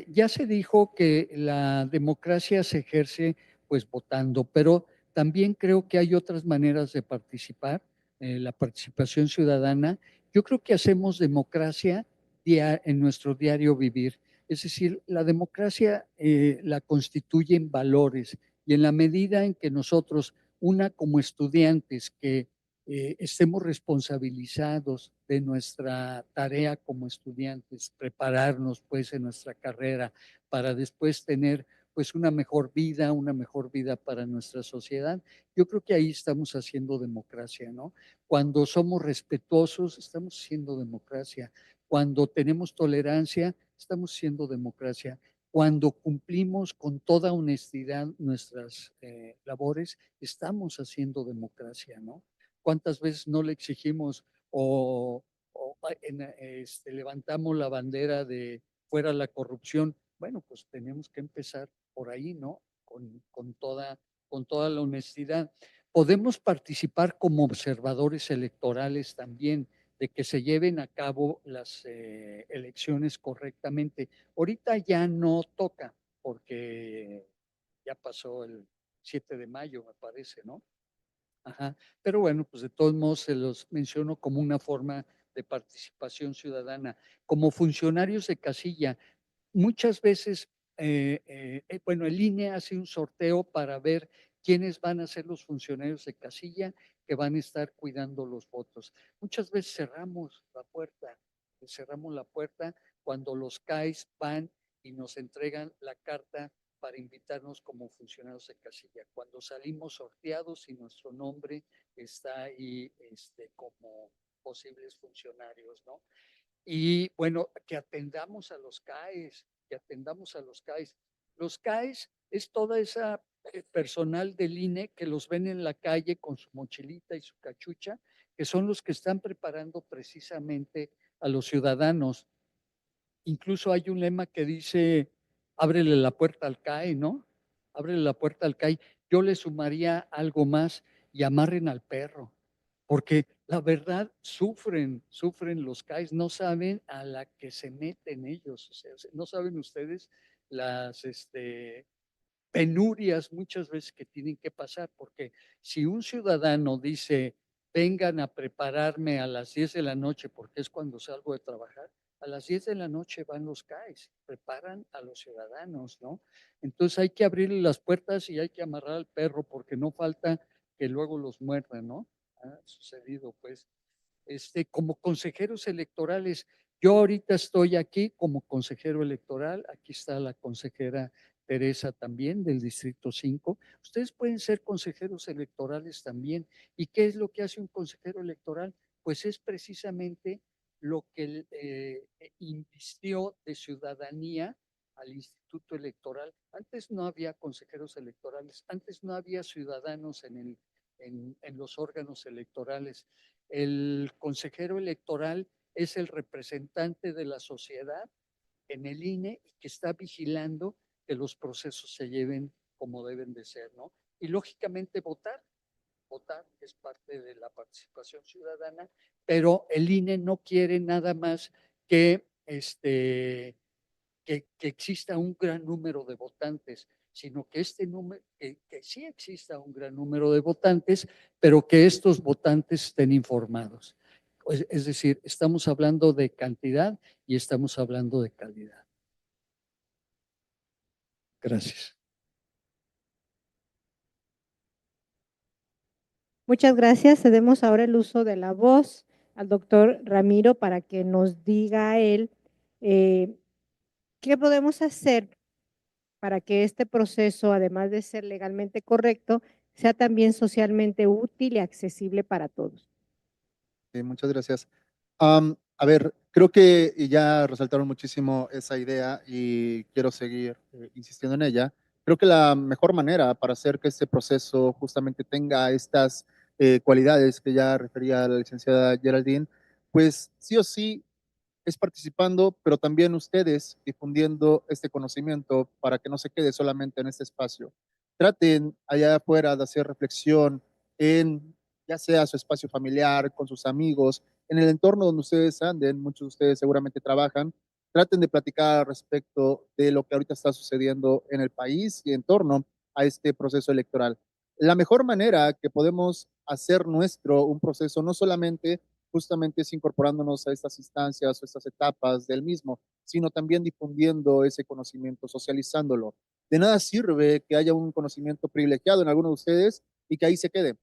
Ya se dijo que la democracia se ejerce pues votando, pero también creo que hay otras maneras de participar, la participación ciudadana. Yo creo que hacemos democracia en nuestro diario vivir. Es decir, la democracia la constituyen valores y en la medida en que nosotros, como estudiantes que estemos responsabilizados de nuestra tarea como estudiantes, prepararnos pues en nuestra carrera para después tener pues una mejor vida para nuestra sociedad. Yo creo que ahí estamos haciendo democracia, ¿no? Cuando somos respetuosos, estamos haciendo democracia. Cuando tenemos tolerancia, estamos haciendo democracia. Cuando cumplimos con toda honestidad nuestras labores, estamos haciendo democracia, ¿no? ¿Cuántas veces no le exigimos levantamos la bandera de fuera la corrupción? Bueno, pues tenemos que empezar por ahí, ¿no? Con toda la honestidad. Podemos participar como observadores electorales también, de que se lleven a cabo las elecciones correctamente. Ahorita ya no toca, porque ya pasó el 7 de mayo, me parece, ¿no? Ajá. Pero bueno, pues de todos modos se los menciono como una forma de participación ciudadana. Como funcionarios de casilla, muchas veces, bueno, el INE hace un sorteo para ver quiénes van a ser los funcionarios de casilla que van a estar cuidando los votos. Muchas veces cerramos la puerta cuando los CAIs van y nos entregan la carta para invitarnos como funcionarios de casilla. Cuando salimos sorteados y nuestro nombre está ahí como posibles funcionarios, ¿no? Y bueno, que atendamos a los CAES, que atendamos a los CAES. Los CAES es toda esa personal del INE que los ven en la calle con su mochilita y su cachucha, que son los que están preparando precisamente a los ciudadanos. Incluso hay un lema que dice, ábrele la puerta al CAE, ¿no? Ábrele la puerta al CAE. Yo le sumaría algo más y amarren al perro, porque la verdad sufren los CAEs, no saben a la que se meten ellos, o sea, no saben ustedes las penurias muchas veces que tienen que pasar, porque si un ciudadano dice, vengan a prepararme a las 10 de la noche, porque es cuando salgo de trabajar, a las 10 de la noche van los CAEs, preparan a los ciudadanos, ¿no? Entonces hay que abrirle las puertas y hay que amarrar al perro, porque no falta que luego los muerdan, ¿no? Ha sucedido, pues. Como consejeros electorales, yo ahorita estoy aquí como consejero electoral, aquí está la consejera Teresa también del Distrito 5. Ustedes pueden ser consejeros electorales también. ¿Y qué es lo que hace un consejero electoral? Pues es precisamente lo que invistió de ciudadanía al Instituto Electoral. Antes no había consejeros electorales, antes no había ciudadanos en los órganos electorales. El consejero electoral es el representante de la sociedad en el INE y que está vigilando que los procesos se lleven como deben de ser, ¿no? Y lógicamente votar es parte de la participación ciudadana, pero el INE no quiere nada más que que exista un gran número de votantes, sino que que sí exista un gran número de votantes, pero que estos votantes estén informados. Es decir, estamos hablando de cantidad y estamos hablando de calidad. Gracias. Muchas gracias. Cedemos ahora el uso de la voz al doctor Ramiro para que nos diga él qué podemos hacer para que este proceso, además de ser legalmente correcto, sea también socialmente útil y accesible para todos. Muchas gracias. A ver, creo que ya resaltaron muchísimo esa idea y quiero seguir insistiendo en ella. Creo que la mejor manera para hacer que este proceso justamente tenga estas cualidades que ya refería la licenciada Geraldine, pues sí o sí es participando, pero también ustedes difundiendo este conocimiento para que no se quede solamente en este espacio. Traten allá afuera de hacer reflexión en ya sea su espacio familiar, con sus amigos, en el entorno donde ustedes anden, muchos de ustedes seguramente trabajan, traten de platicar respecto de lo que ahorita está sucediendo en el país y en torno a este proceso electoral. La mejor manera que podemos hacer nuestro un proceso no solamente justamente es incorporándonos a estas instancias o estas etapas del mismo, sino también difundiendo ese conocimiento, socializándolo. De nada sirve que haya un conocimiento privilegiado en alguno de ustedes y que ahí se quede.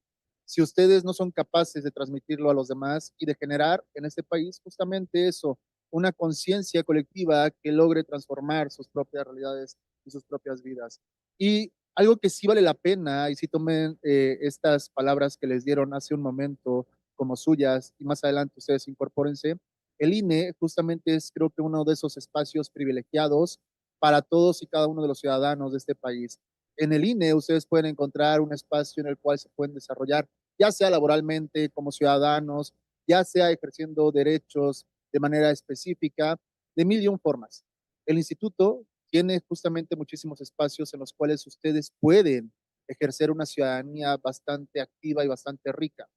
Si ustedes no son capaces de transmitirlo a los demás y de generar en este país justamente eso, una conciencia colectiva que logre transformar sus propias realidades y sus propias vidas. Y algo que sí vale la pena, y si tomen estas palabras que les dieron hace un momento como suyas, y más adelante ustedes incorpórense, el INE justamente es creo que uno de esos espacios privilegiados para todos y cada uno de los ciudadanos de este país. En el INE ustedes pueden encontrar un espacio en el cual se pueden desarrollar, ya sea laboralmente como ciudadanos, ya sea ejerciendo derechos de manera específica, de mil y un formas. El instituto tiene justamente muchísimos espacios en los cuales ustedes pueden ejercer una ciudadanía bastante activa y bastante rica.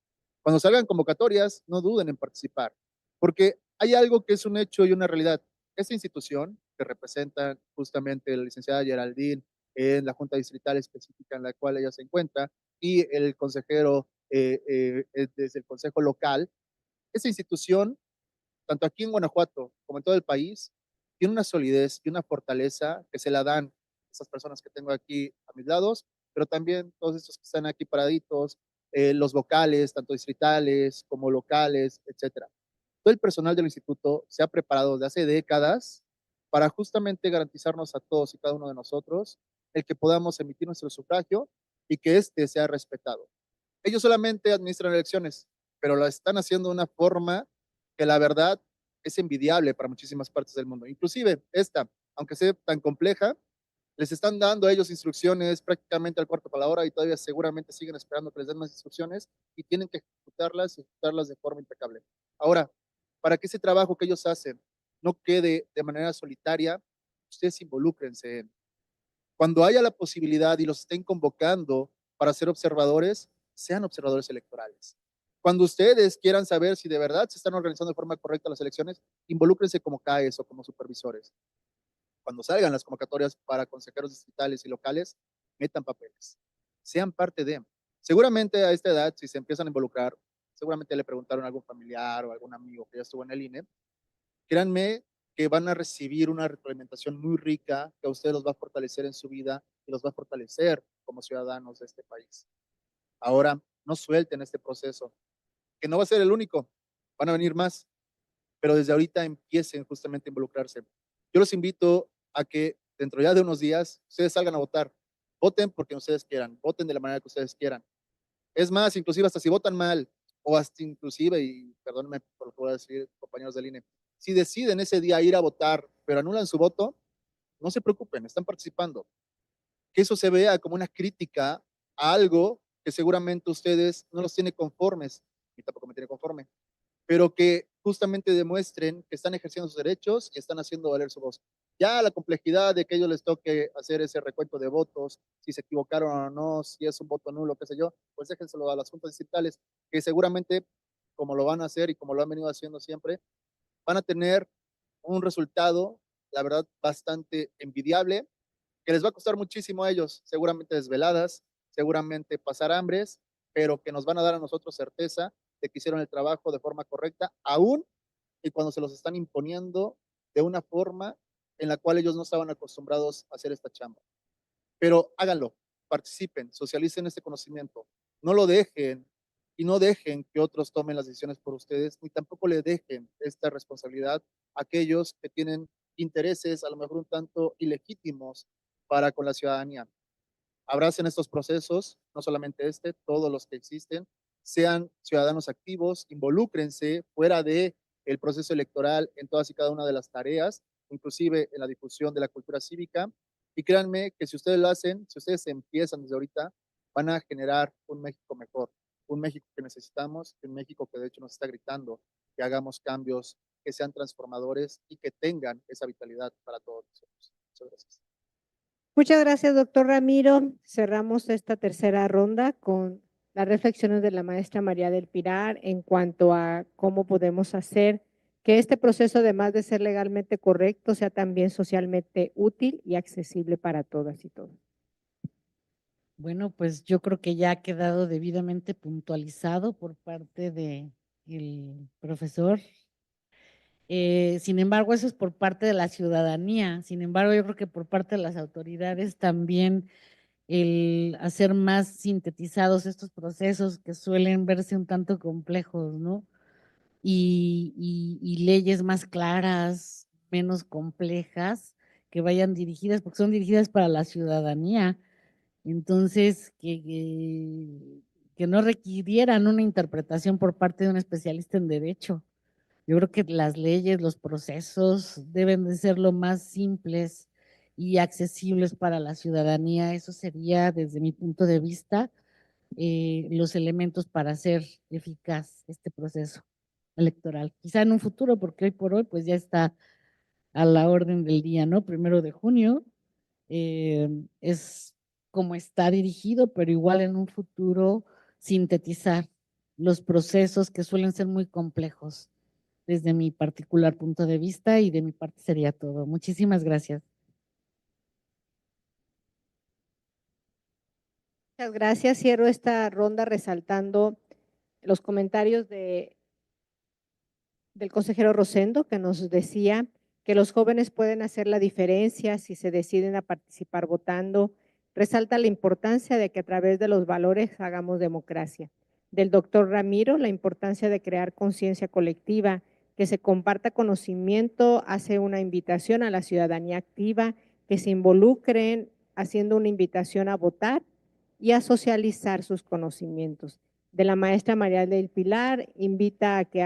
Cuando salgan convocatorias, no duden en participar, porque hay algo que es un hecho y una realidad. Esta institución, que representa justamente la licenciada Geraldine en la Junta Distrital específica en la cual ella se encuentra, y el consejero desde el Consejo Local, esta institución, tanto aquí en Guanajuato como en todo el país, tiene una solidez y una fortaleza que se la dan esas personas que tengo aquí a mis lados, pero también todos estos que están aquí paraditos, los vocales, tanto distritales como locales, etcétera. Todo el personal del instituto se ha preparado desde hace décadas para justamente garantizarnos a todos y cada uno de nosotros el que podamos emitir nuestro sufragio y que éste sea respetado. Ellos solamente administran elecciones, pero lo están haciendo de una forma que la verdad es envidiable para muchísimas partes del mundo. Inclusive esta, aunque sea tan compleja, les están dando a ellos instrucciones prácticamente al cuarto para la hora y todavía seguramente siguen esperando que les den más instrucciones y tienen que ejecutarlas de forma impecable. Ahora, para que ese trabajo que ellos hacen no quede de manera solitaria, ustedes involúcrense en. Cuando haya la posibilidad y los estén convocando para ser observadores, sean observadores electorales. Cuando ustedes quieran saber si de verdad se están organizando de forma correcta las elecciones, involúcrense como CAES o como supervisores. Cuando salgan las convocatorias para consejeros distritales y locales, metan papeles. Sean parte de. Seguramente a esta edad, si se empiezan a involucrar, seguramente le preguntaron a algún familiar o a algún amigo que ya estuvo en el INE, créanme que van a recibir una retroalimentación muy rica que a ustedes los va a fortalecer en su vida y los va a fortalecer como ciudadanos de este país. Ahora, no suelten este proceso, que no va a ser el único, van a venir más, pero desde ahorita empiecen justamente a involucrarse. Yo los invito a que dentro ya de unos días ustedes salgan a votar. Voten porque ustedes quieran, voten de la manera que ustedes quieran. Es más, inclusive hasta si votan mal, o hasta inclusive, y perdónenme por lo que voy a decir, compañeros del INE, si deciden ese día ir a votar, pero anulan su voto, no se preocupen, están participando. Que eso se vea como una crítica a algo que seguramente ustedes no los tiene conformes, y tampoco me tiene conforme, pero que justamente demuestren que están ejerciendo sus derechos y están haciendo valer su voz. Ya la complejidad de que a ellos les toque hacer ese recuento de votos, si se equivocaron o no, si es un voto nulo, qué sé yo, pues déjenselo a las juntas distritales, que seguramente, como lo van a hacer y como lo han venido haciendo siempre, van a tener un resultado, la verdad, bastante envidiable, que les va a costar muchísimo a ellos, seguramente desveladas, seguramente pasar hambres, pero que nos van a dar a nosotros certeza de que hicieron el trabajo de forma correcta, aún y cuando se los están imponiendo de una forma en la cual ellos no estaban acostumbrados a hacer esta chamba. Pero háganlo, participen, socialicen este conocimiento, no lo dejen y no dejen que otros tomen las decisiones por ustedes, ni tampoco le dejen esta responsabilidad a aquellos que tienen intereses a lo mejor un tanto ilegítimos para con la ciudadanía. Abracen estos procesos, no solamente este, todos los que existen, sean ciudadanos activos, involúcrense fuera de el proceso electoral en todas y cada una de las tareas, inclusive en la difusión de la cultura cívica. Y créanme que si ustedes lo hacen, si ustedes empiezan desde ahorita, van a generar un México mejor, un México que necesitamos, un México que de hecho nos está gritando que hagamos cambios que sean transformadores y que tengan esa vitalidad para todos nosotros. Muchas gracias. Muchas gracias, doctor Ramiro. Cerramos esta tercera ronda con las reflexiones de la maestra María del Pilar en cuanto a cómo podemos hacer que este proceso, además de ser legalmente correcto, sea también socialmente útil y accesible para todas y todos. Bueno, pues yo creo que ya ha quedado debidamente puntualizado por parte del profesor. Sin embargo, eso es por parte de la ciudadanía. Sin embargo, yo creo que por parte de las autoridades también el hacer más sintetizados estos procesos que suelen verse un tanto complejos, ¿no? y leyes más claras, menos complejas, que vayan dirigidas, porque son dirigidas para la ciudadanía. Entonces, que no requirieran una interpretación por parte de un especialista en derecho. Yo creo que las leyes, los procesos deben de ser lo más simples y accesibles para la ciudadanía. Eso sería, desde mi punto de vista, los elementos para hacer eficaz este proceso electoral. Quizá en un futuro, porque hoy por hoy pues ya está a la orden del día, ¿no? 1 de junio es como está dirigido, pero igual en un futuro sintetizar los procesos que suelen ser muy complejos desde mi particular punto de vista, y de mi parte sería todo. Muchísimas gracias. Muchas gracias. Cierro esta ronda resaltando los comentarios del consejero Rosendo, que nos decía que los jóvenes pueden hacer la diferencia si se deciden a participar votando. Resalta la importancia de que a través de los valores hagamos democracia. Del doctor Ramiro, la importancia de crear conciencia colectiva, que se comparta conocimiento, hace una invitación a la ciudadanía activa, que se involucren haciendo una invitación a votar y a socializar sus conocimientos. De la maestra María del Pilar, invita a que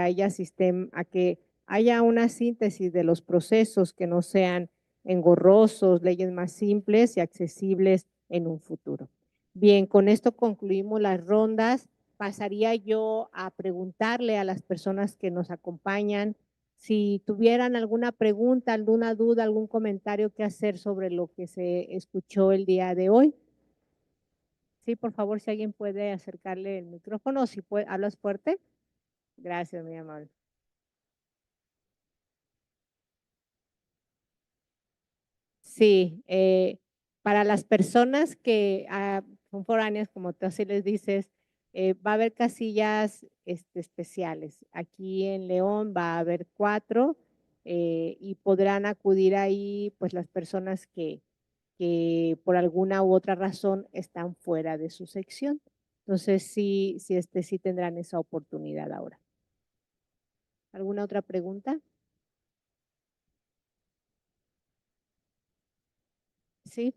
haya una síntesis de los procesos que no sean engorrosos, leyes más simples y accesibles en un futuro. Bien, con esto concluimos las rondas. Pasaría yo a preguntarle a las personas que nos acompañan si tuvieran alguna pregunta, alguna duda, algún comentario que hacer sobre lo que se escuchó el día de hoy. Sí, por favor, si alguien puede acercarle el micrófono, o si hablas fuerte. Gracias, muy amable. Sí, para las personas que son foráneas, como tú así les dices, va a haber casillas especiales. Aquí en León va a haber 4 y podrán acudir ahí pues las personas que por alguna u otra razón están fuera de su sección. Entonces sí tendrán esa oportunidad ahora. ¿Alguna otra pregunta? Sí.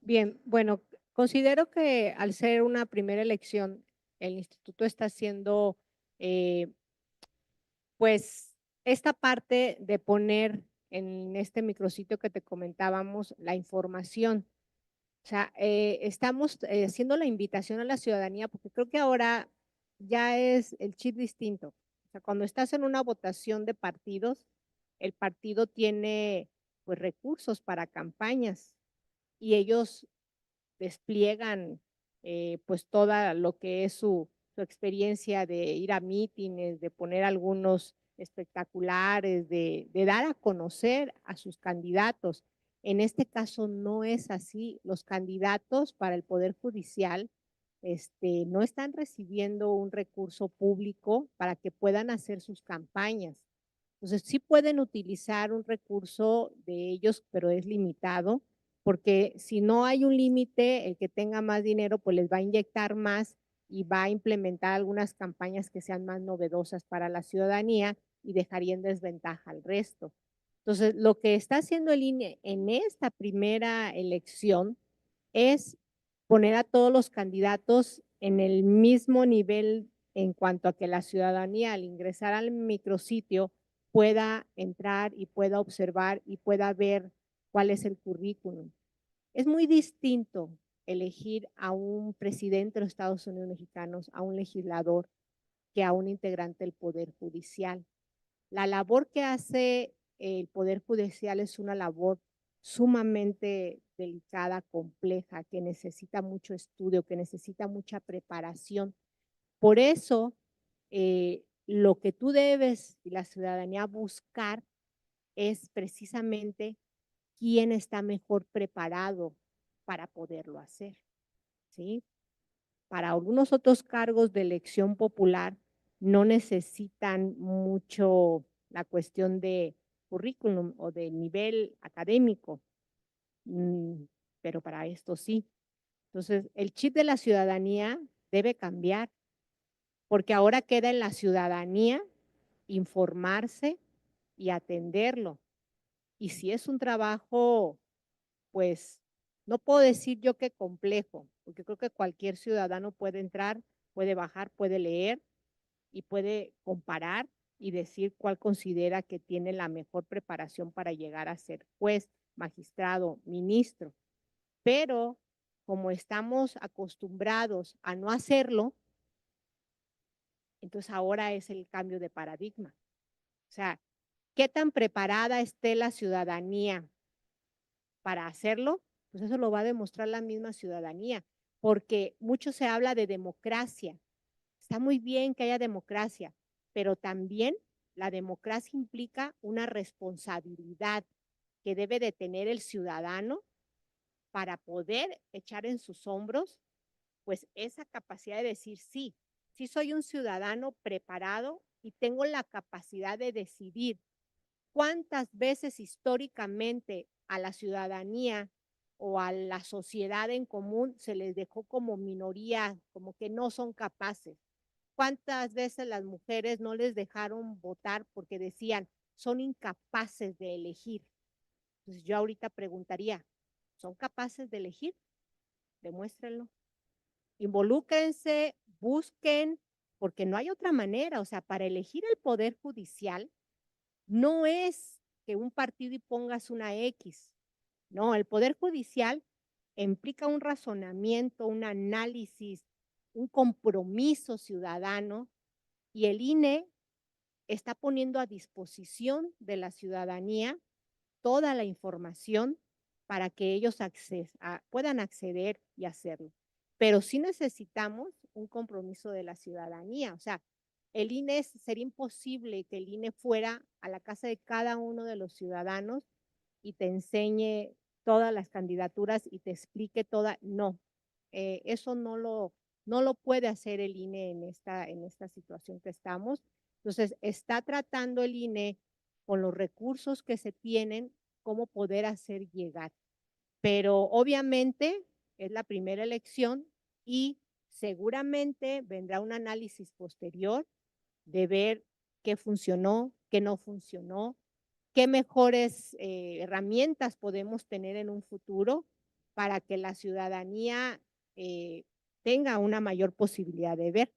Bien, bueno, considero que al ser una primera elección, el instituto está haciendo, pues, esta parte de poner en este micrositio que te comentábamos la información. O sea, estamos haciendo la invitación a la ciudadanía, porque creo que ahora ya es el chip distinto. O sea, cuando estás en una votación de partidos, el partido tiene pues recursos para campañas y ellos despliegan pues toda lo que es su experiencia de ir a mítines, de poner algunos espectaculares, de dar a conocer a sus candidatos. En este caso no es así. Los candidatos para el Poder Judicial no están recibiendo un recurso público para que puedan hacer sus campañas. Entonces, sí pueden utilizar un recurso de ellos, pero es limitado, porque si no hay un límite, el que tenga más dinero, pues les va a inyectar más y va a implementar algunas campañas que sean más novedosas para la ciudadanía y dejaría en desventaja al resto. Entonces, lo que está haciendo el INE en esta primera elección es poner a todos los candidatos en el mismo nivel en cuanto a que la ciudadanía al ingresar al micrositio pueda entrar y pueda observar y pueda ver cuál es el currículum. Es muy distinto elegir a un presidente de los Estados Unidos mexicanos, a un legislador, que a un integrante del Poder Judicial. La labor que hace el Poder Judicial es una labor sumamente delicada, compleja, que necesita mucho estudio, que necesita mucha preparación. Por eso, lo que tú debes y la ciudadanía buscar es precisamente quién está mejor preparado para poderlo hacer, ¿sí? Para algunos otros cargos de elección popular no necesitan mucho la cuestión de currículum o de nivel académico, pero para esto sí. Entonces, el chip de la ciudadanía debe cambiar, porque ahora queda en la ciudadanía informarse y atenderlo. Y si es un trabajo, pues, no puedo decir yo que complejo, porque creo que cualquier ciudadano puede entrar, puede bajar, puede leer y puede comparar y decir cuál considera que tiene la mejor preparación para llegar a ser juez, magistrado, ministro. Pero como estamos acostumbrados a no hacerlo, entonces ahora es el cambio de paradigma. O sea, ¿qué tan preparada esté la ciudadanía para hacerlo? Pues eso lo va a demostrar la misma ciudadanía, porque mucho se habla de democracia. Está muy bien que haya democracia, pero también la democracia implica una responsabilidad que debe de tener el ciudadano para poder echar en sus hombros, pues esa capacidad de decir sí, sí soy un ciudadano preparado y tengo la capacidad de decidir. ¿Cuántas veces históricamente a la ciudadanía o a la sociedad en común se les dejó como minoría, como que no son capaces? ¿Cuántas veces las mujeres no les dejaron votar porque decían, son incapaces de elegir? Entonces yo ahorita preguntaría, ¿son capaces de elegir? Demuéstrenlo. Involúcrense, busquen, porque no hay otra manera. O sea, para elegir el Poder Judicial no es que un partido y pongas una X. No, el Poder Judicial implica un razonamiento, un análisis, un compromiso ciudadano, y el INE está poniendo a disposición de la ciudadanía toda la información para que ellos puedan acceder y hacerlo. Pero sí necesitamos un compromiso de la ciudadanía. O sea, el INE sería imposible que el INE fuera a la casa de cada uno de los ciudadanos y te enseñe todas las candidaturas y te explique toda. No, eso no lo puede hacer el INE en esta situación que estamos. Entonces, está tratando el INE con los recursos que se tienen, cómo poder hacer llegar. Pero obviamente es la primera elección y seguramente vendrá un análisis posterior de ver qué funcionó, qué no funcionó, qué mejores herramientas podemos tener en un futuro para que la ciudadanía tenga una mayor posibilidad de ver.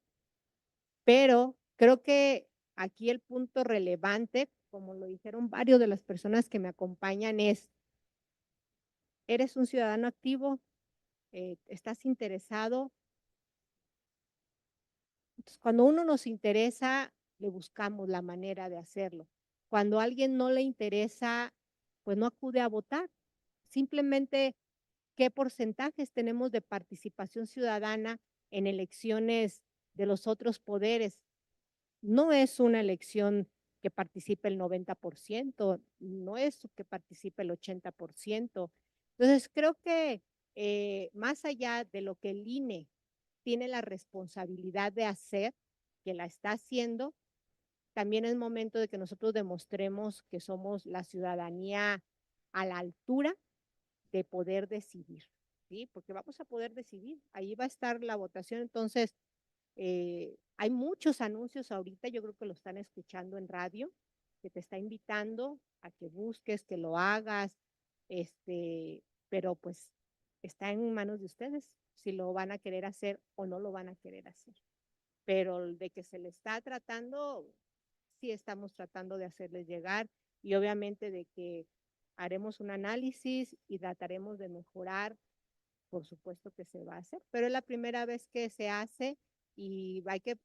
Pero creo que aquí el punto relevante, como lo dijeron varios de las personas que me acompañan, es, ¿eres un ciudadano activo? ¿Estás interesado? Entonces, cuando uno nos interesa, le buscamos la manera de hacerlo. Cuando a alguien no le interesa, pues no acude a votar. Simplemente, ¿qué porcentajes tenemos de participación ciudadana en elecciones de los otros poderes? No es una elección que participe el 90%, no es que participe el 80%. Entonces, creo que más allá de lo que el INE tiene la responsabilidad de hacer, que la está haciendo, también es momento de que nosotros demostremos que somos la ciudadanía a la altura de poder decidir, ¿sí? Porque vamos a poder decidir, ahí va a estar la votación. Entonces, Hay muchos anuncios ahorita, yo creo que lo están escuchando en radio, que te está invitando a que busques, que lo hagas, pero pues está en manos de ustedes si lo van a querer hacer o no lo van a querer hacer. Pero de que se le está tratando, sí estamos tratando de hacerles llegar, y obviamente de que haremos un análisis y trataremos de mejorar, por supuesto que se va a hacer, pero es la primera vez que se hace y hay que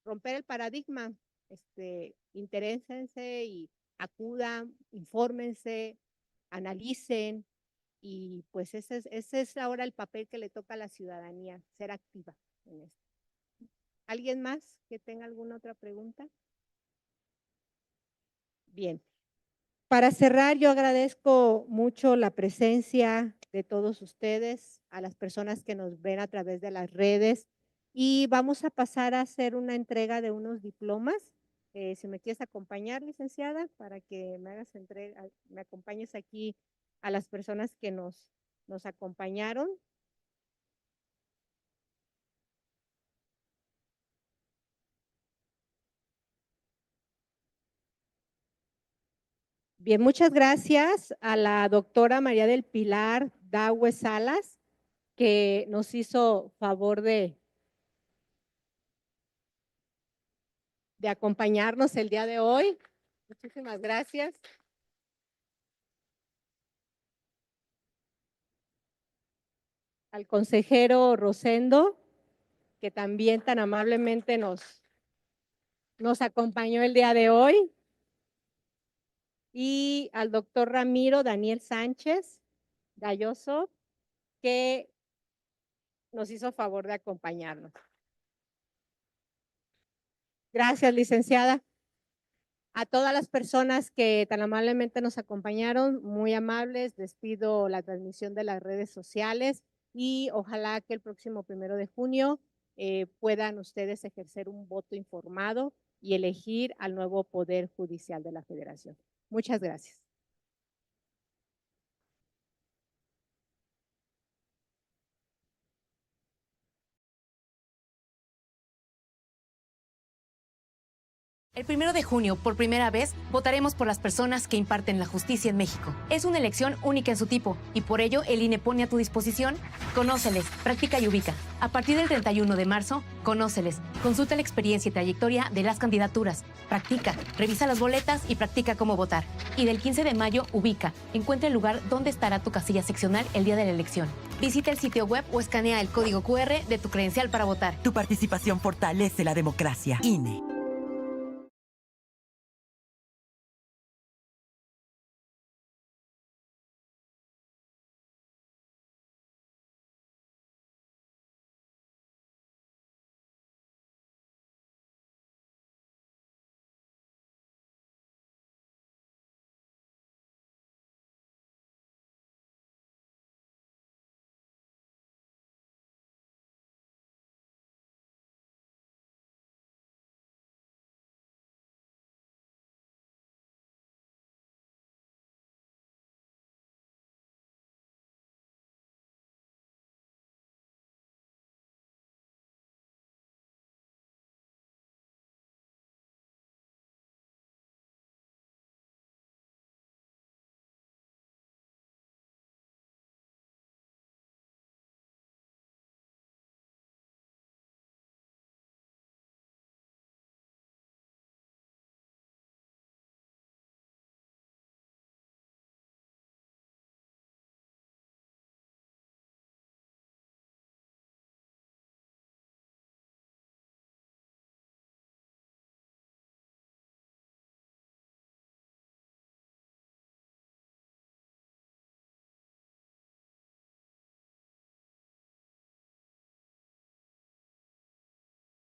romper el paradigma. Interésense y acudan, infórmense, analicen, y pues ese es ahora el papel que le toca a la ciudadanía, ser activa en esto. ¿Alguien más que tenga alguna otra pregunta? Bien. Para cerrar, yo agradezco mucho la presencia de todos ustedes, a las personas que nos ven a través de las redes, y vamos a pasar a hacer una entrega de unos diplomas. Si me quieres acompañar, licenciada, para que me hagas me acompañes aquí a las personas que nos acompañaron. Bien, muchas gracias a la doctora María del Pilar Daue Salas, que nos hizo favor de acompañarnos el día de hoy. Muchísimas gracias. Al consejero Rosendo, que también tan amablemente nos acompañó el día de hoy. Y al doctor Ramiro Daniel Sánchez Galloso, que nos hizo favor de acompañarnos. Gracias, licenciada. A todas las personas que tan amablemente nos acompañaron, muy amables, les pido la transmisión de las redes sociales y ojalá que el próximo 1 de junio puedan ustedes ejercer un voto informado y elegir al nuevo Poder Judicial de la Federación. Muchas gracias. El 1 de junio, por primera vez, votaremos por las personas que imparten la justicia en México. Es una elección única en su tipo y por ello el INE pone a tu disposición Conóceles, Practica y Ubica. A partir del 31 de marzo, Conóceles. Consulta la experiencia y trayectoria de las candidaturas. Practica, revisa las boletas y practica cómo votar. Y del 15 de mayo, Ubica. Encuentra el lugar donde estará tu casilla seccional el día de la elección. Visita el sitio web o escanea el código QR de tu credencial para votar. Tu participación fortalece la democracia. INE.